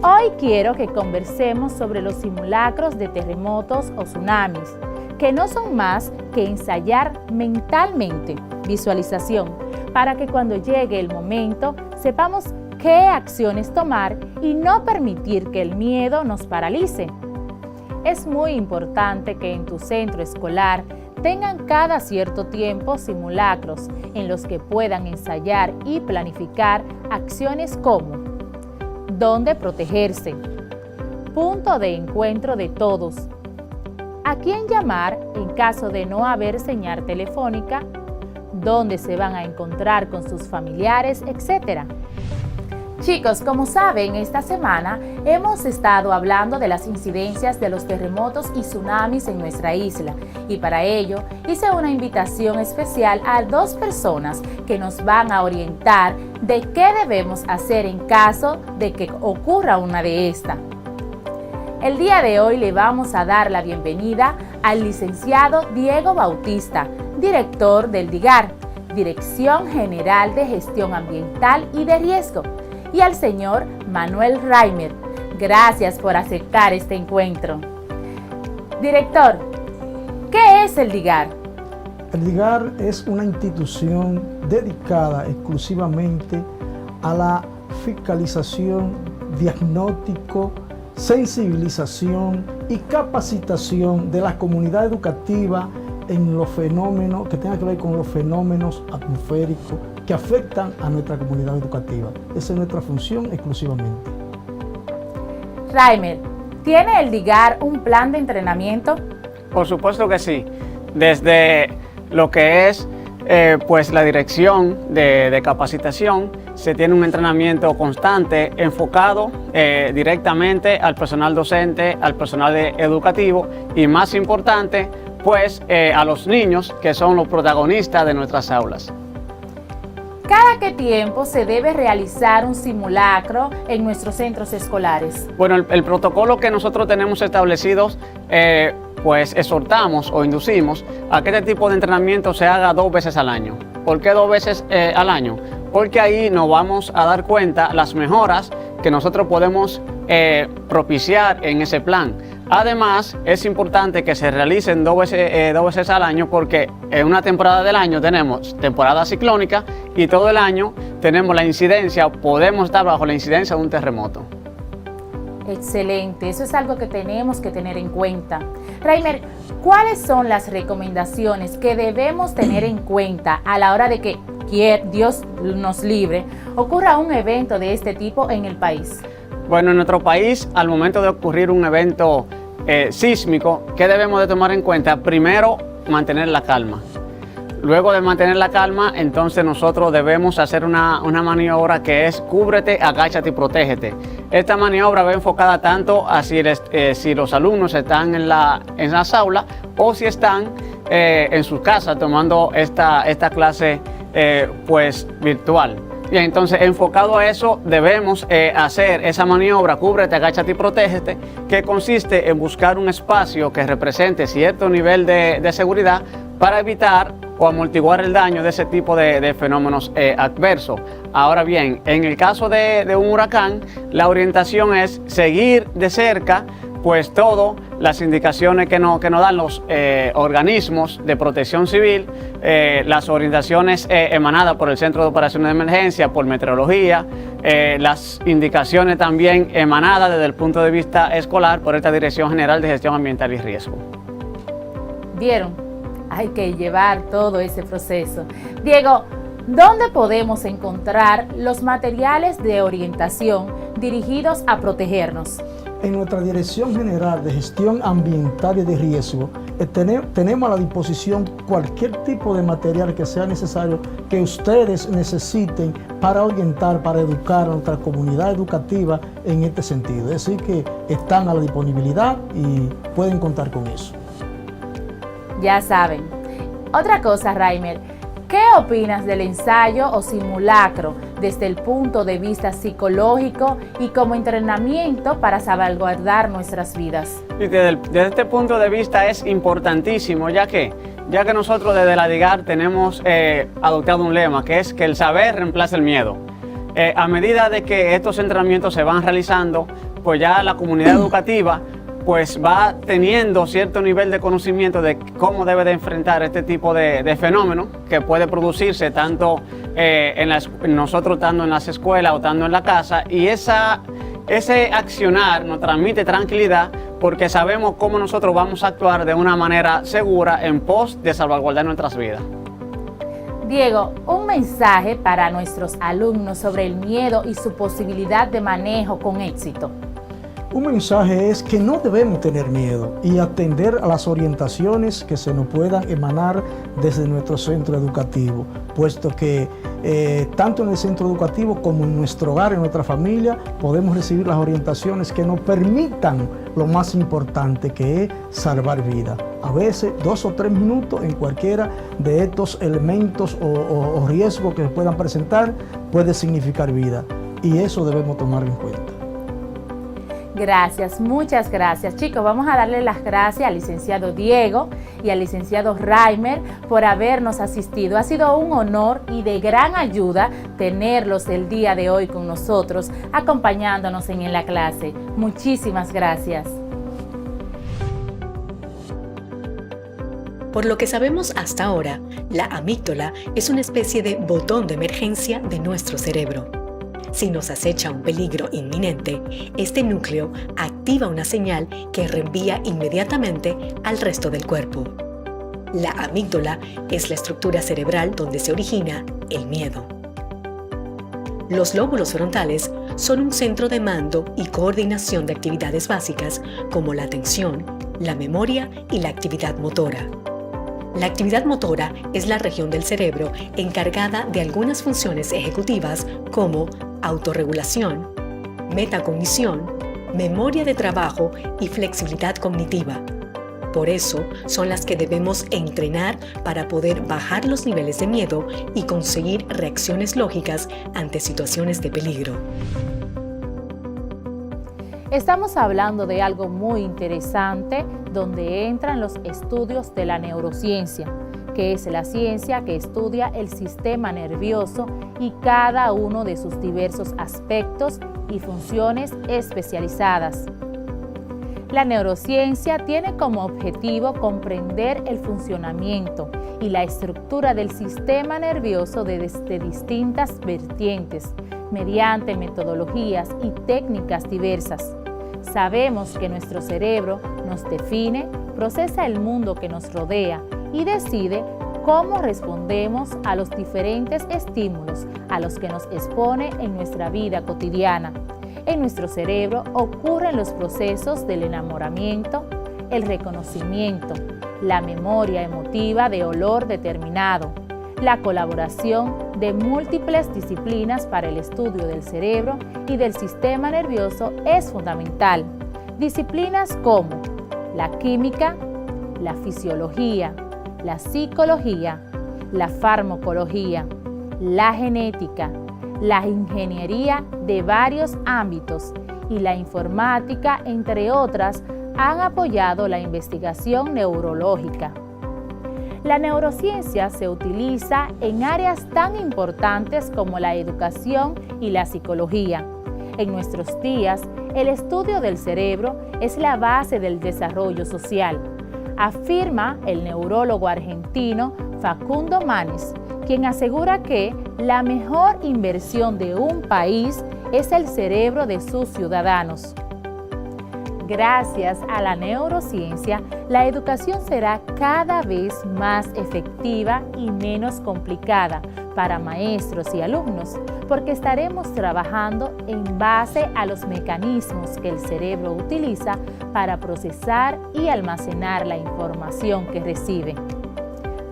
Hoy quiero que conversemos sobre los simulacros de terremotos o tsunamis, que no son más que ensayar mentalmente, visualización, para que cuando llegue el momento sepamos qué acciones tomar y no permitir que el miedo nos paralice. Es muy importante que en tu centro escolar tengan cada cierto tiempo simulacros en los que puedan ensayar y planificar acciones como dónde protegerse, punto de encuentro de todos, a quién llamar en caso de no haber señal telefónica, dónde se van a encontrar con sus familiares, etc. Chicos, como saben, esta semana hemos estado hablando de las incidencias de los terremotos y tsunamis en nuestra isla y para ello hice una invitación especial a 2 personas que nos van a orientar de qué debemos hacer en caso de que ocurra una de estas. El día de hoy le vamos a dar la bienvenida al licenciado Diego Bautista, director del DIGAR, Dirección General de Gestión Ambiental y de Riesgo, y al señor Manuel Reimer. Gracias por aceptar este encuentro. Director, ¿qué es el DIGAR? El DIGAR es una institución dedicada exclusivamente a la fiscalización, diagnóstico, sensibilización y capacitación de la comunidad educativa en los fenómenos que tengan que ver con los fenómenos atmosféricos que afectan a nuestra comunidad educativa. Esa es nuestra función exclusivamente. Reimer, ¿tiene el DIGAR un plan de entrenamiento? Por supuesto que sí. Desde lo que es pues la dirección de capacitación, se tiene un entrenamiento constante enfocado directamente al personal docente, al personal educativo y más importante, pues a los niños que son los protagonistas de nuestras aulas. ¿Cada qué tiempo se debe realizar un simulacro en nuestros centros escolares? Bueno, el protocolo que nosotros tenemos establecidos, pues exhortamos o inducimos a que este tipo de entrenamiento se haga 2 veces al año. ¿Por qué 2 veces al año? Porque ahí nos vamos a dar cuenta las mejoras que nosotros podemos propiciar en ese plan. Además, es importante que se realicen 2 veces al año porque en una temporada del año tenemos temporada ciclónica y todo el año tenemos la incidencia, podemos estar bajo la incidencia de un terremoto. Excelente, eso es algo que tenemos que tener en cuenta. Reimer, ¿cuáles son las recomendaciones que debemos tener en cuenta a la hora de que, Dios nos libre, ocurra un evento de este tipo en el país? Bueno, en nuestro país, al momento de ocurrir un evento sísmico, ¿qué debemos de tomar en cuenta? Primero, mantener la calma. Luego de mantener la calma, entonces nosotros debemos hacer una maniobra que es cúbrete, agáchate y protégete. Esta maniobra va enfocada tanto a si los alumnos están en las aulas o si están en sus casas tomando esta clase pues virtual. Bien, entonces enfocado a eso debemos hacer esa maniobra cúbrete, agáchate y protégete, que consiste en buscar un espacio que represente cierto nivel de seguridad para evitar o amortiguar el daño de ese tipo de fenómenos adversos. Ahora bien, en el caso de un huracán, la orientación es seguir de cerca pues todas las indicaciones que nos dan los organismos de protección civil, las orientaciones emanadas por el Centro de Operaciones de Emergencia, por meteorología, las indicaciones también emanadas desde el punto de vista escolar por esta Dirección General de Gestión Ambiental y Riesgo. ¿Vieron? Hay que llevar todo ese proceso. Diego, ¿dónde podemos encontrar los materiales de orientación dirigidos a protegernos? En nuestra Dirección General de Gestión Ambiental y de Riesgo tenemos a la disposición cualquier tipo de material que sea necesario que ustedes necesiten para orientar, para educar a nuestra comunidad educativa en este sentido. Es decir, que están a la disponibilidad y pueden contar con eso. Ya saben. Otra cosa, Reimer, ¿qué opinas del ensayo o simulacro desde el punto de vista psicológico y como entrenamiento para salvaguardar nuestras vidas? Desde este punto de vista es importantísimo, ya que nosotros desde la DIGAR tenemos adoptado un lema, que es que el saber reemplaza el miedo. A medida de que estos entrenamientos se van realizando, pues ya la comunidad educativa pues va teniendo cierto nivel de conocimiento de cómo debe de enfrentar este tipo de fenómeno que puede producirse tanto nosotros estando en las escuelas o estando en la casa, y ese accionar nos transmite tranquilidad porque sabemos cómo nosotros vamos a actuar de una manera segura en pos de salvaguardar nuestras vidas. Diego, un mensaje para nuestros alumnos sobre el miedo y su posibilidad de manejo con éxito. Un mensaje es que no debemos tener miedo y atender a las orientaciones que se nos puedan emanar desde nuestro centro educativo, puesto que tanto en el centro educativo como en nuestro hogar, en nuestra familia, podemos recibir las orientaciones que nos permitan lo más importante, que es salvar vidas. A veces 2 o 3 minutos en cualquiera de estos elementos o riesgos que se puedan presentar puede significar vida, y eso debemos tomar en cuenta. Gracias, muchas gracias. Chicos, vamos a darle las gracias al licenciado Diego y al licenciado Reimer por habernos asistido. Ha sido un honor y de gran ayuda tenerlos el día de hoy con nosotros, acompañándonos en la clase. Muchísimas gracias. Por lo que sabemos hasta ahora, la amígdala es una especie de botón de emergencia de nuestro cerebro. Si nos acecha un peligro inminente, este núcleo activa una señal que reenvía inmediatamente al resto del cuerpo. La amígdala es la estructura cerebral donde se origina el miedo. Los lóbulos frontales son un centro de mando y coordinación de actividades básicas como la atención, la memoria y la actividad motora. La actividad motora es la región del cerebro encargada de algunas funciones ejecutivas como autorregulación, metacognición, memoria de trabajo y flexibilidad cognitiva. Por eso son las que debemos entrenar para poder bajar los niveles de miedo y conseguir reacciones lógicas ante situaciones de peligro. Estamos hablando de algo muy interesante donde entran los estudios de la neurociencia, que es la ciencia que estudia el sistema nervioso y cada uno de sus diversos aspectos y funciones especializadas. La neurociencia tiene como objetivo comprender el funcionamiento y la estructura del sistema nervioso desde distintas vertientes, mediante metodologías y técnicas diversas. Sabemos que nuestro cerebro nos define, procesa el mundo que nos rodea y decide cómo respondemos a los diferentes estímulos a los que nos expone en nuestra vida cotidiana. En nuestro cerebro ocurren los procesos del enamoramiento, el reconocimiento, la memoria emotiva de olor determinado, la colaboración de múltiples disciplinas para el estudio del cerebro y del sistema nervioso es fundamental. Disciplinas como la química, la fisiología, la psicología, la farmacología, la genética, la ingeniería de varios ámbitos y la informática, entre otras, han apoyado la investigación neurológica. La neurociencia se utiliza en áreas tan importantes como la educación y la psicología. En nuestros días, el estudio del cerebro es la base del desarrollo social, afirma el neurólogo argentino Facundo Manes, quien asegura que la mejor inversión de un país es el cerebro de sus ciudadanos. Gracias a la neurociencia, la educación será cada vez más efectiva y menos complicada para maestros y alumnos, porque estaremos trabajando en base a los mecanismos que el cerebro utiliza para procesar y almacenar la información que recibe.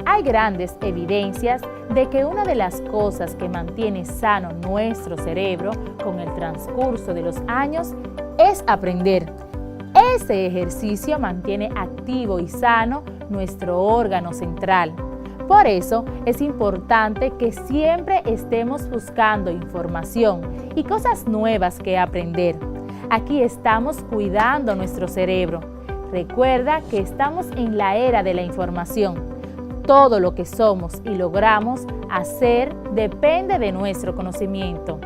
Hay grandes evidencias de que una de las cosas que mantiene sano nuestro cerebro con el transcurso de los años es aprender. Ese ejercicio mantiene activo y sano nuestro órgano central. Por eso es importante que siempre estemos buscando información y cosas nuevas que aprender. Aquí estamos cuidando nuestro cerebro. Recuerda que estamos en la era de la información. Todo lo que somos y logramos hacer depende de nuestro conocimiento.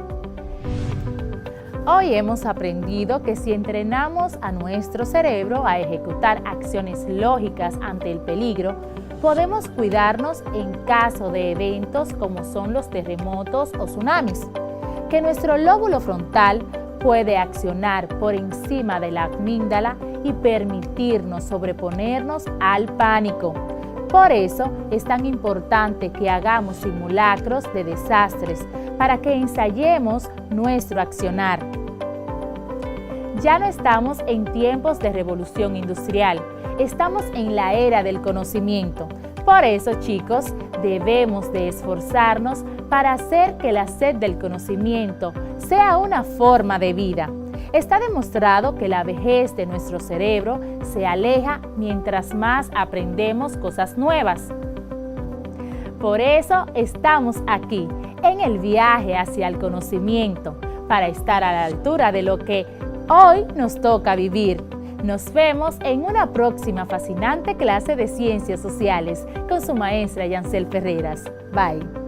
Hoy hemos aprendido que si entrenamos a nuestro cerebro a ejecutar acciones lógicas ante el peligro, podemos cuidarnos en caso de eventos como son los terremotos o tsunamis, que nuestro lóbulo frontal puede accionar por encima de la amígdala y permitirnos sobreponernos al pánico. Por eso es tan importante que hagamos simulacros de desastres para que ensayemos nuestro accionar. Ya no estamos en tiempos de revolución industrial, estamos en la era del conocimiento. Por eso, chicos, debemos de esforzarnos para hacer que la sed del conocimiento sea una forma de vida. Está demostrado que la vejez de nuestro cerebro se aleja mientras más aprendemos cosas nuevas. Por eso estamos aquí, en el viaje hacia el conocimiento, para estar a la altura de lo que hoy nos toca vivir. Nos vemos en una próxima fascinante clase de Ciencias Sociales con su maestra Yancel Ferreras. Bye.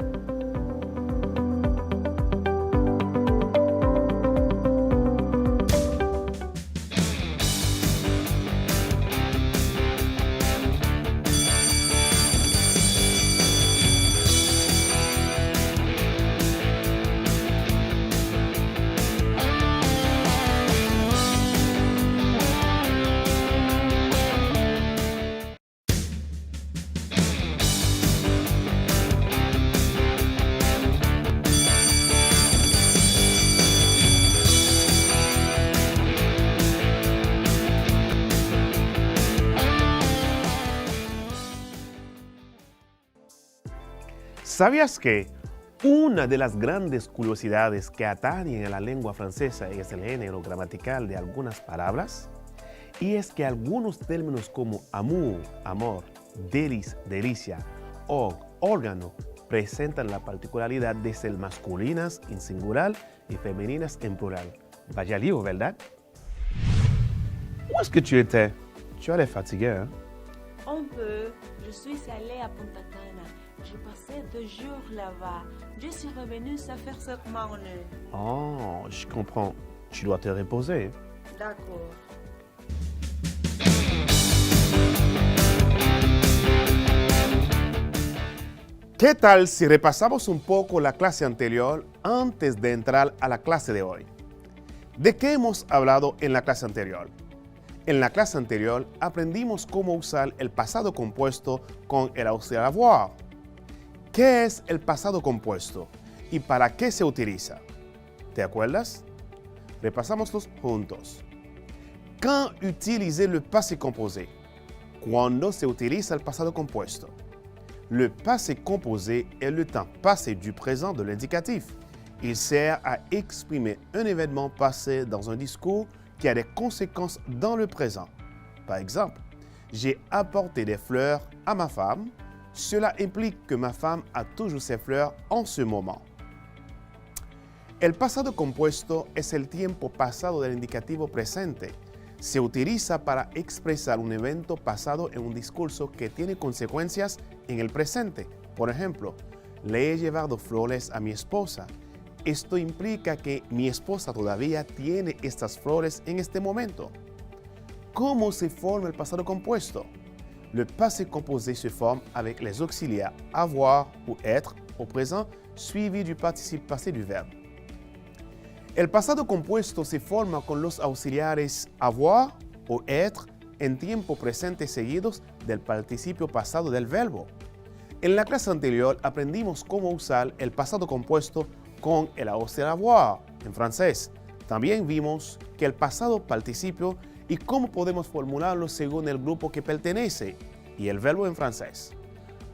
¿Sabías que una de las grandes curiosidades que atañen a la lengua francesa es el género gramatical de algunas palabras? Y es que algunos términos como amour, amor, délice, delicia o órgano presentan la particularidad de ser masculinas en singular y femeninas en plural. Vaya lío, ¿verdad? Où est-ce que tu étais? Tu as l'air fatigué, hein? Un peu. Je suis allée à Punta Cana. J'ai passé 2 jours là-bas. Je suis revenue sans faire cette marne. Oh, je comprends. Tu dois te reposer. D'accord. ¿Qué tal si repasamos un poco la clase anterior antes de entrar a la clase de hoy? ¿De qué hemos hablado en la clase anterior? En la clase anterior aprendimos cómo usar el pasado compuesto con el auxiliar avoir. ¿Qué es el pasado compuesto y para qué se utiliza? ¿Te acuerdas? Repasámoslos juntos. Quand utiliser le passé composé? ¿Cuándo se utiliza el pasado compuesto? Le passé composé est le temps passé du présent de l'indicatif. Il sert à exprimer un événement passé dans un discours qui a des conséquences dans le présent. Par exemple, j'ai apporté des fleurs à ma femme. Cela implique que ma femme a toujours ses fleurs en ce moment. El pasado compuesto es el tiempo pasado del indicativo presente. Se utiliza para expresar un evento pasado en un discurso que tiene consecuencias en el presente. Por ejemplo, le he llevado flores a mi esposa. esto implica que mi esposa todavía tiene estas flores en este momento. ¿Cómo se forma el pasado compuesto? Le passé composé se forme avec les auxiliaires avoir ou être au présent suivi du participe passé du verbe. El pasado compuesto se forma con los auxiliares avoir o être en tiempo presente seguidos del participio pasado del verbo. En la clase anterior aprendimos cómo usar el pasado compuesto con el auxiliar avoir en francés. También vimos que el pasado participio y cómo podemos formularlo según el grupo que pertenece y el verbo en francés.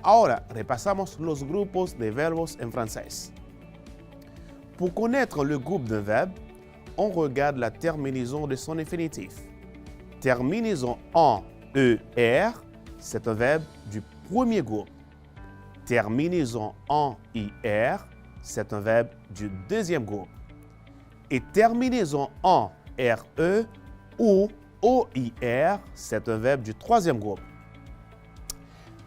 Ahora repasamos los grupos de verbos en francés. Pour connaître le groupe d'un verbe, on regarde la terminaison de son infinitif. Terminaison en ER, c'est un verbe du premier groupe. Terminaison en IR, c'est un verbe du deuxième groupe. Et terminaison en RE ou OIR, c'est un verbe du troisième groupe.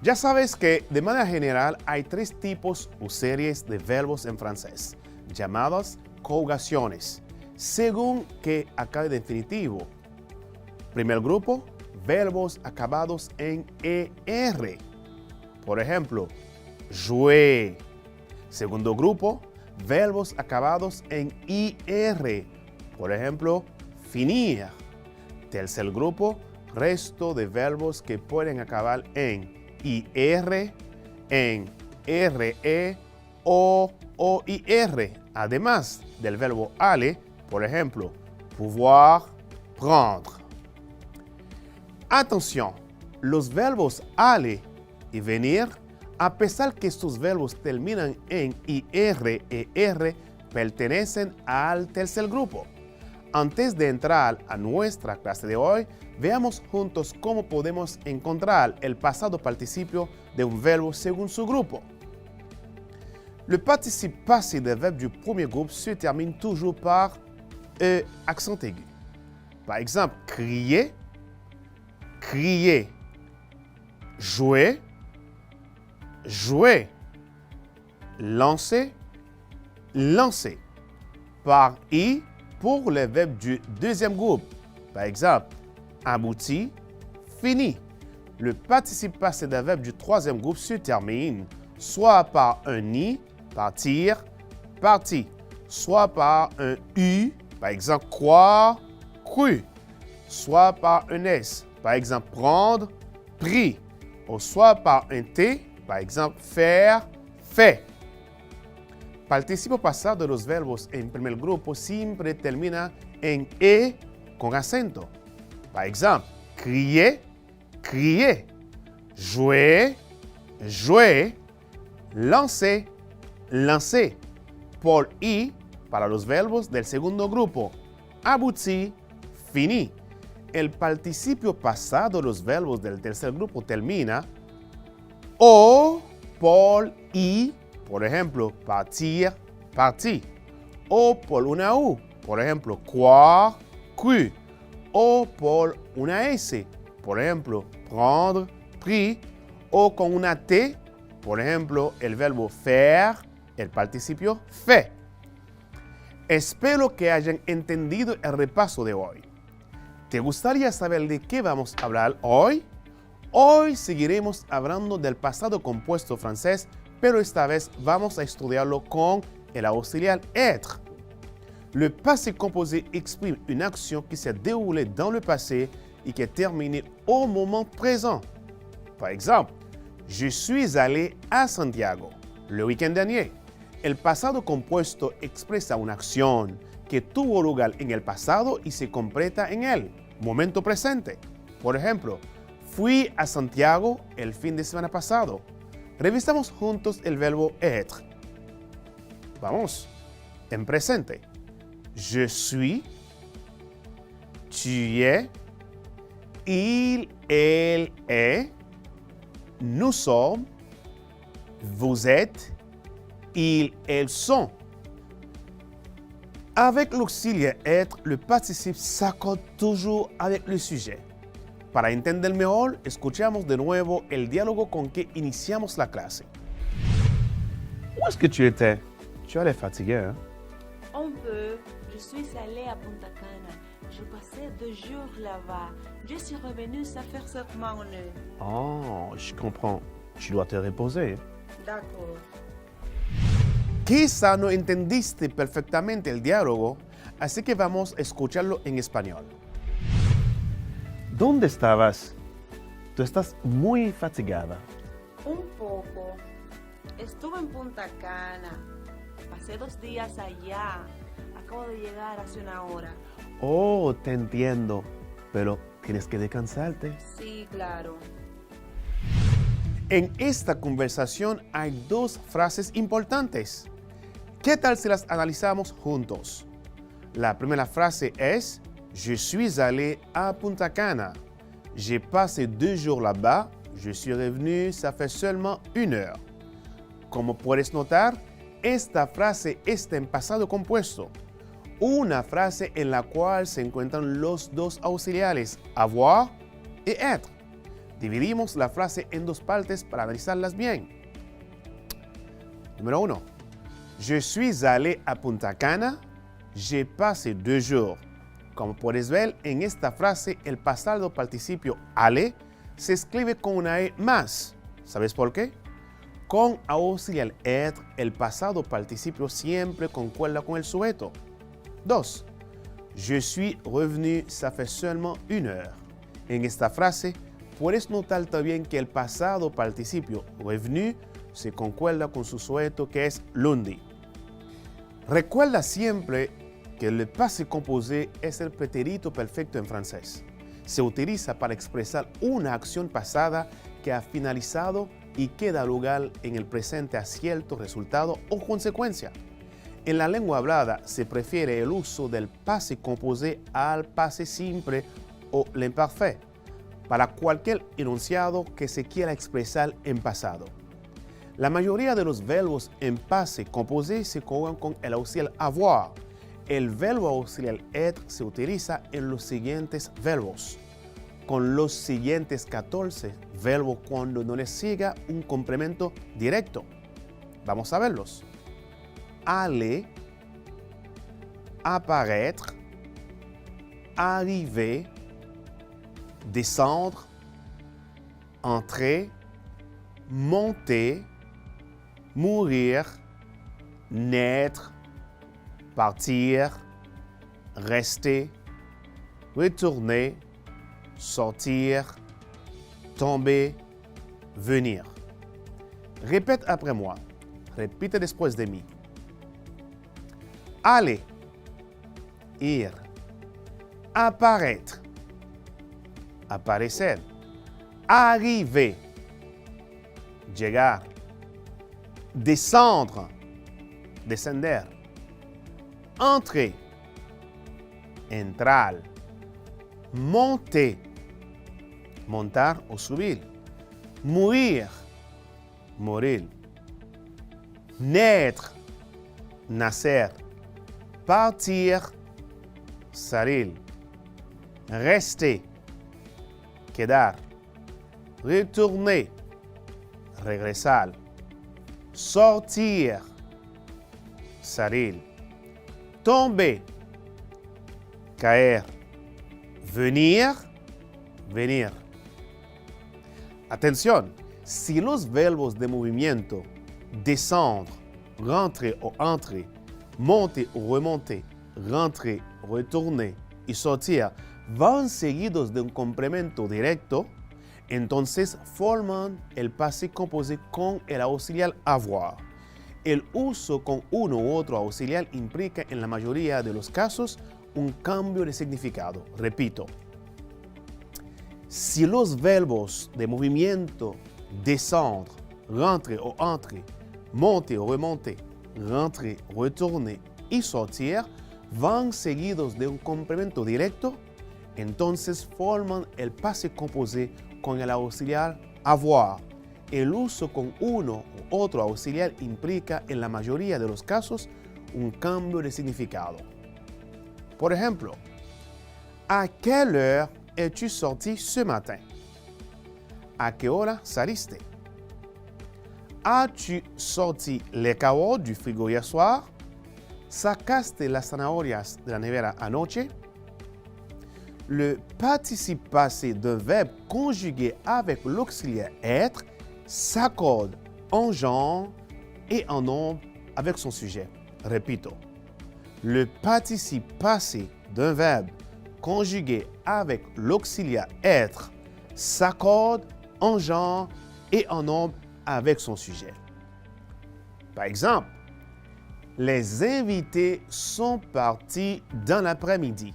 Ya sabes que de manera general hay tres tipos o series de verbos en francés, llamadas conjugaciones, según que acabe de infinitivo. Primer grupo, verbos acabados en ER. Por ejemplo, jouer. Segundo grupo, verbos acabados en IR. Por ejemplo, finir. Tercer grupo, resto de verbos que pueden acabar en IR, en RE o OIR, además del verbo aller, por ejemplo, pouvoir, prendre. Atención, los verbos aller y venir, a pesar que estos verbos terminan en IR e R, pertenecen al tercer grupo. Antes de entrar a nuestra clase de hoy, veamos juntos cómo podemos encontrar el pasado participio de un verbo según su grupo. Le participe passé des verbes du premier groupe se termine toujours par E accent aigu. Par exemple, crier, crier, jouer, jouer, lancer, lancer. Par I pour les verbes du deuxième groupe. Par exemple, abouti, fini. Le participe passé des verbes du troisième groupe se termine soit par un I, partir, parti, soit par un U, par exemple croire, cru, soit par un S, par exemple prendre, pris, ou soit par un T, par exemple faire, fait. Participo pasado de los verbos en primer grupo siempre termina en E con acento. Par exemple, crier, crier, jouer, jouer, lancer, lancer. Por I para los verbos del segundo grupo. Abouti, fini. El participio pasado de los verbos del tercer grupo termina o por I, por ejemplo, partir, parti. O por una U, por ejemplo, croire, cru. O por una S, por ejemplo, prendre, pris. O con una T, por ejemplo, el verbo faire, el participio fait. Espero que hayan entendido el repaso de hoy. ¿Te gustaría saber de qué vamos a hablar hoy? Hoy seguiremos hablando del pasado compuesto francés, pero esta vez vamos a estudiarlo con el auxiliar être. Le passé composé exprime une action qui s'est déroulée dans le passé et qui est terminée au moment présent. Par exemple, je suis allé a Santiago le week-end dernier. El pasado compuesto expresa una acción que tuvo lugar en el pasado y se completa en el momento presente. Por ejemplo, fui a Santiago el fin de semana pasado. Revisamos juntos el verbo être. Vamos, en presente. Je suis, tu es, il, elle est, nous sommes, vous êtes, ils, elles sont. Avec l'auxiliaire être, le participe s'accorde toujours avec le sujet. Para entender mejor, escuchamos de nuevo el diálogo con que iniciamos la clase. Où est-ce que tu étais? Tu allais fatigué, hein? Un peu. Je suis allée à Punta Cana. Je passais 2 jours là-bas. Je suis revenue, ça fait seulement 1 heure. Oh, je comprends. Tu dois te reposer. D'accord. Quizá no entendiste perfectamente el diálogo, así que vamos a escucharlo en español. ¿Dónde estabas? Tú estás muy fatigada. Un poco. Estuve en Punta Cana. Pasé 2 días allá. Acabo de llegar hace 1 hora. Oh, te entiendo, pero tienes que descansarte. Sí, claro. En esta conversación hay 2 frases importantes. ¿Qué tal si las analizamos juntos? La primera frase es: Je suis allé à Punta Cana. J'ai passé 2 jours là-bas. Je suis revenu, ça fait seulement 1 heure. Como puedes notar, esta frase está en pasado compuesto. Una frase en la cual se encuentran los 2 auxiliares, avoir y être. Dividimos la frase en 2 partes para analizarlas bien. Número 1. Je suis allé à Punta Cana. J'ai passé 2 jours. Como puedes ver, en esta frase el pasado participio aller se escribe con una E más. ¿Sabes por qué? Con auxiliar être, el pasado participio siempre concuerda con el sujeto. 2. Je suis revenu, ça fait seulement 1 heure. En esta frase, puedes notar también que el pasado participio revenu se concuerda con su sujeto que es lundi. Recuerda siempre que el passé composé es el pretérito perfecto en francés. Se utiliza para expresar una acción pasada que ha finalizado y que da lugar en el presente a cierto resultado o consecuencia. En la lengua hablada se prefiere el uso del passé composé al passé simple o l'imparfait para cualquier enunciado que se quiera expresar en pasado. La mayoría de los verbos en passé composé se conjugan con el auxiliar avoir. El verbo auxiliar être se utiliza en los siguientes verbos, con los siguientes 14 verbos cuando no les siga un complemento directo. Vamos a verlos. Aller, apparaître, arriver, descendre, entrer, monter, mourir, naître, partir, rester, retourner, sortir, tomber, venir. Répète après moi. Repite después de mí. Aller, ir. Apparaître, aparecer. Arriver, llegar. Descendre, descender. Entrer, entrar. Monter, montar o subir. Mourir, morir. Naître, nacer. Partir, salir. Rester, quedar. Retourner, regresar. Sortir, salir. Tomber, caer. Venir, venir. Atención, si los verbos de movimiento descendre, rentrer o entrer, monter o remonter, rentrer, retourner y sortir van seguidos de un complemento directo, entonces forman el passé composé con el auxiliar avoir. El uso con uno u otro auxiliar implica en la mayoría de los casos un cambio de significado. Repito, si los verbos de movimiento descendre, rentrer o entrer, monter o remonter, rentrer, retourner y sortir van seguidos de un complemento directo, entonces forman el passé composé con el auxiliar avoir. El uso con uno u otro auxiliar implica en la mayoría de los casos un cambio de significado. Por ejemplo, ¿a quelle heure es-tu sorti ce matin? ¿A qué hora saliste? ¿As-tu sorti les carottes du frigo hier soir? ¿sacaste las zanahorias de la nevera anoche? Le participe passé d'un verbe conjugué avec l'auxiliaire être s'accorde en genre et en nombre avec son sujet. Repito. Le participe passé d'un verbe conjugué avec l'auxiliaire être s'accorde en genre et en nombre avec son sujet. Par exemple, les invités sont partis dans l'après-midi.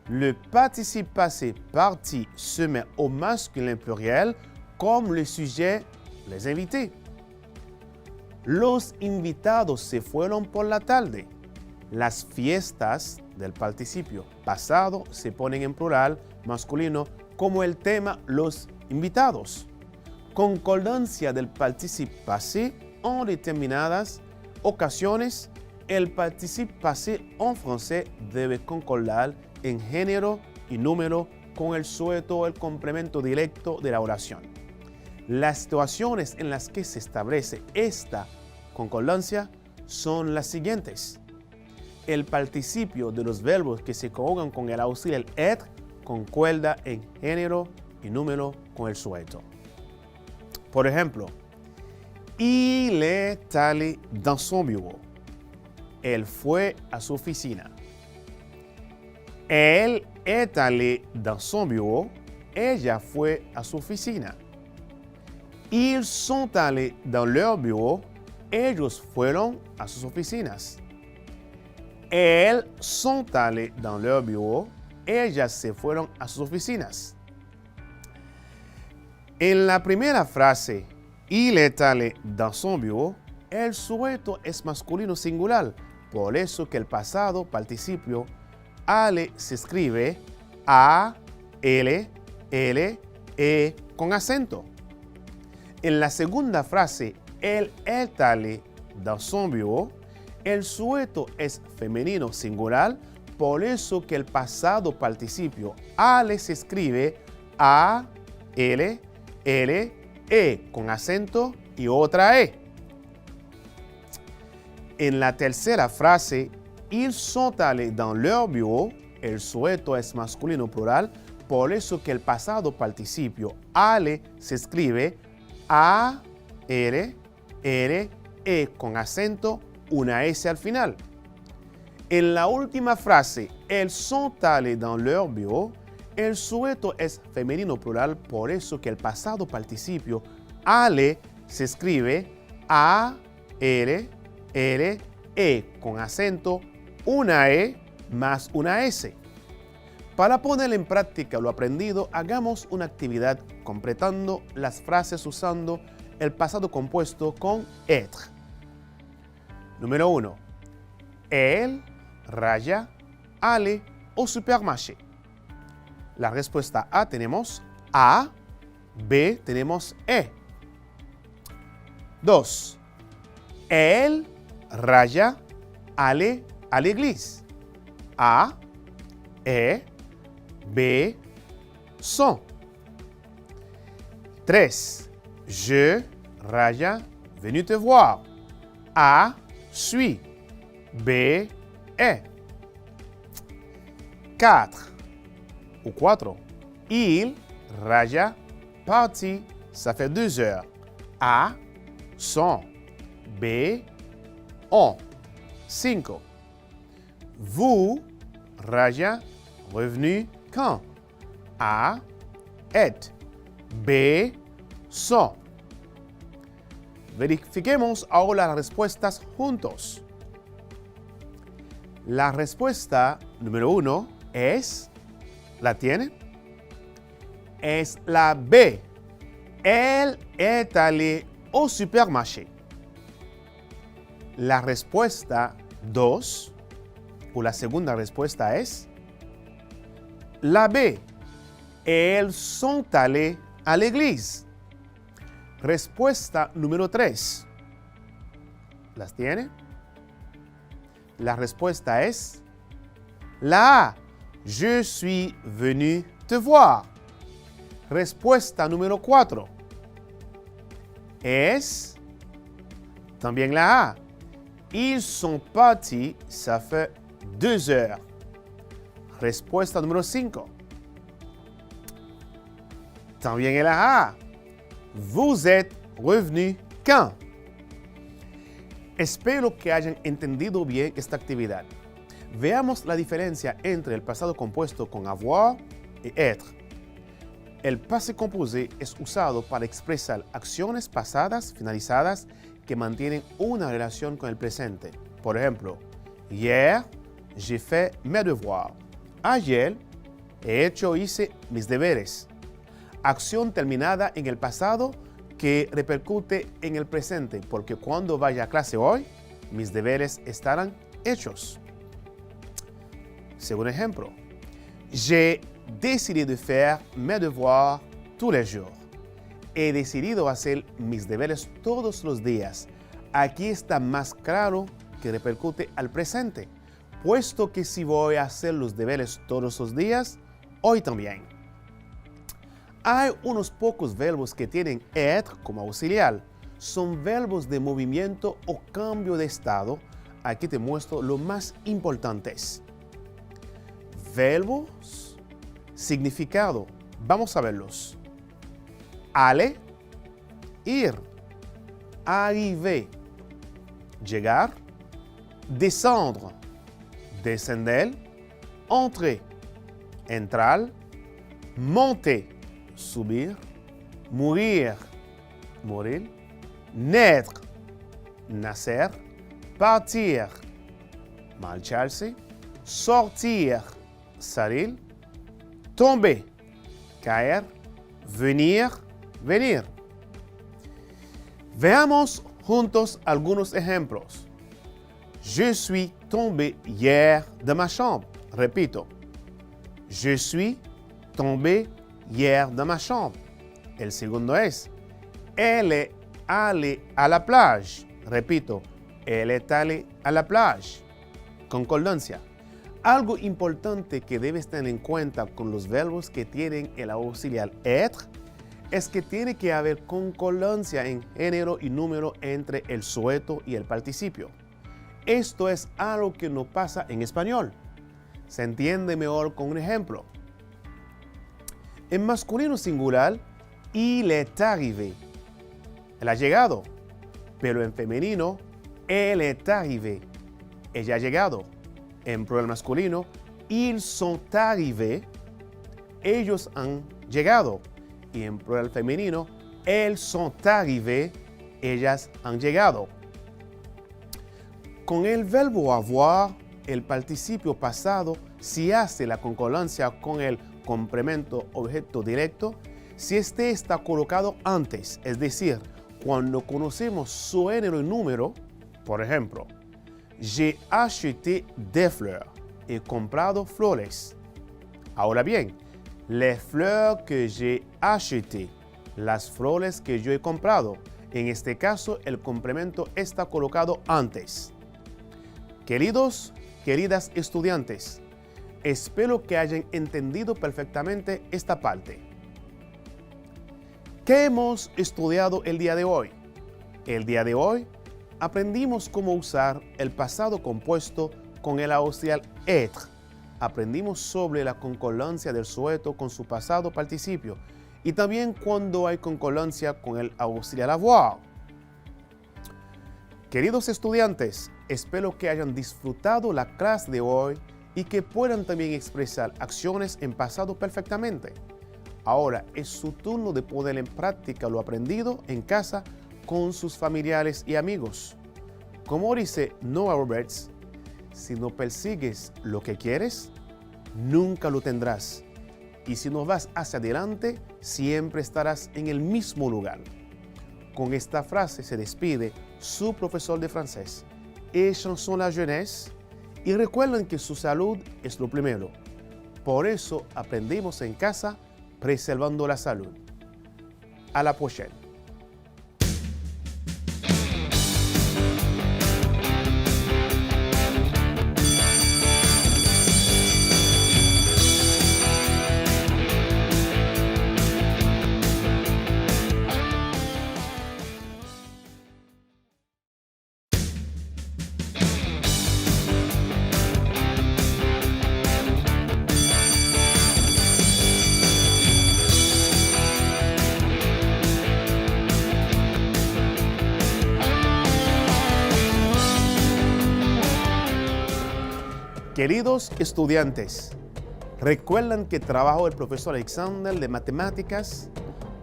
Le participe passé parti se met au masculin pluriel comme le sujet les invités. Los invitados se fueron por la tarde. Las fiestas del participio pasado se ponen en plural masculino como el tema los invitados. Concordancia del participe passé en determinadas ocasiones. El participe passé en francés debe concordar en género y número con el sujeto o el complemento directo de la oración. Las situaciones en las que se establece esta concordancia son las siguientes. El participio de los verbos que se conjugan con el auxiliar être concuerda en género y número con el sujeto. Por ejemplo, il est allé dans son bureau. Él fue a su oficina. Elle est allée dans son bureau. Ella fue a su oficina. Ils sont allés dans leur bureau. Ellos fueron a sus oficinas. Elles sont allées dans leur bureau. Ellas se fueron a sus oficinas. En la primera frase, il est allé dans son bureau, el sujeto es masculino singular, por eso que el pasado participio ale se escribe A, L, L, E con acento. En la segunda frase, el est allé dans son bureau, el sujeto es femenino singular, por eso que el pasado participio ale se escribe A, L, L, E con acento y otra E. En la tercera frase, ils sont allés dans leur bureau, el sujeto es masculino plural, por eso que el pasado participio ale se escribe A, R, R, E con acento, una S al final. En la última frase, elles sont allés dans leur bureau, el sujeto es femenino plural, por eso que el pasado participio ale se escribe A, R, R, E con acento, una E más una S. Para poner en práctica lo aprendido, hagamos una actividad completando las frases usando el pasado compuesto con être. Número 1. Elle, raya, allait au supermarché. La respuesta A tenemos A, B tenemos E. 2. Elle, raya, allait à l'église. A, E, B, sont. 3. Je, raya, venu te voir. A, suis. B, est. 4. Ou 4. Il, raya, parti. Ça fait 2 heures. A, sont. B, ont. 5. Vous, raya, revenu quand? A, est. B, sont. Verifiquemos ahora las respuestas juntos. La respuesta número 1 es, ¿la tiene? Es la B. Elle est allée au supermarché. La respuesta 2, o la segunda respuesta es la B. Elles sont allées à l'église. Respuesta número 3. ¿Las tiene? La respuesta es la A. Je suis venu te voir. Respuesta número 4. Es también la A. Ils sont partis, ça fait 2 heures. Respuesta número 5. También el A. Vous êtes revenu quand? Espero que hayan entendido bien esta actividad. Veamos la diferencia entre el pasado compuesto con avoir y être. El passé composé es usado para expresar acciones pasadas finalizadas que mantienen una relación con el presente. Por ejemplo, hier, j'ai fait mes devoirs. Ayer, hice mis deberes. Acción terminada en el pasado que repercute en el presente, porque cuando vaya a clase hoy, mis deberes estarán hechos. Segundo ejemplo, j'ai décidé de faire mes devoirs tous les jours. He decidido hacer mis deberes todos los días. Aquí está más claro que repercute al presente, puesto que si voy a hacer los deberes todos los días, hoy también. Hay unos pocos verbos que tienen être como auxiliar. Son verbos de movimiento o cambio de estado. Aquí te muestro los más importantes. Verbos, significado. Vamos a verlos. Aller, ir. Arriver, llegar. Descendre, descender. Entrer, entrar. Monter, subir. Mourir, morir. Naître, nacer. Partir, marcharse. Sortir, salir. Tomber, caer. Venir, venir. Veamos juntos algunos ejemplos. Je suis tombé hier de ma chambre. Repito. Je suis tombé hier de ma chambre. El segundo es, elle est allée à la plage. Repito, elle est allée à la plage. Concordancia. Algo importante que debes tener en cuenta con los verbos que tienen el auxiliar être es que tiene que haber concordancia en género y número entre el sujeto y el participio. Esto es algo que no pasa en español. Se entiende mejor con un ejemplo. En masculino singular, il est arrivé. Él ha llegado. Pero en femenino, elle est arrivée. Ella ha llegado. En plural masculino, ils sont arrivés. Ellos han llegado. Y en plural femenino, elles sont arrivées. Ellas han llegado. Con el verbo avoir, el participio pasado, si hace la concordancia con el complemento objeto directo, si este está colocado antes, es decir, cuando conocemos su género y número, por ejemplo, j'ai acheté des fleurs. He comprado flores. Ahora bien, les fleurs que j'ai achetées, las flores que yo he comprado. En este caso, el complemento está colocado antes. Queridos, queridas estudiantes, espero que hayan entendido perfectamente esta parte. ¿Qué hemos estudiado el día de hoy? El día de hoy aprendimos cómo usar el pasado compuesto con el auxiliar être. Aprendimos sobre la concordancia del sujeto con su pasado participio y también cuando hay concordancia con el auxiliar avoir. Queridos estudiantes, espero que hayan disfrutado la clase de hoy y que puedan también expresar acciones en pasado perfectamente. Ahora es su turno de poner en práctica lo aprendido en casa con sus familiares y amigos. Como dice Noah Roberts, si no persigues lo que quieres, nunca lo tendrás. Y si no vas hacia adelante, siempre estarás en el mismo lugar. Con esta frase se despide su profesor de francés, et chanson la jeunesse, y recuerden que su salud es lo primero. Por eso aprendemos en casa preservando la salud. A la prochaine. Queridos estudiantes, ¿recuerdan que trabajó el profesor Alexander de matemáticas?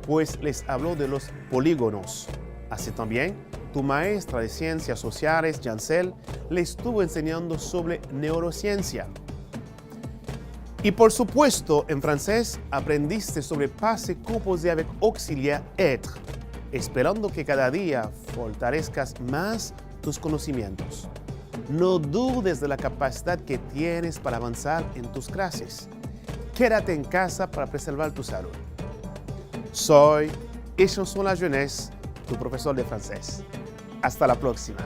Pues les habló de los polígonos. Así también, tu maestra de ciencias sociales, Jancel, le estuvo enseñando sobre neurociencia. Y por supuesto, en francés aprendiste sobre passé composé avec auxiliaire être, esperando que cada día fortalezcas más tus conocimientos. No dudes de la capacidad que tienes para avanzar en tus clases. Quédate en casa para preservar tu salud. Soy Echanson La Jeunesse, tu profesor de francés. Hasta la próxima.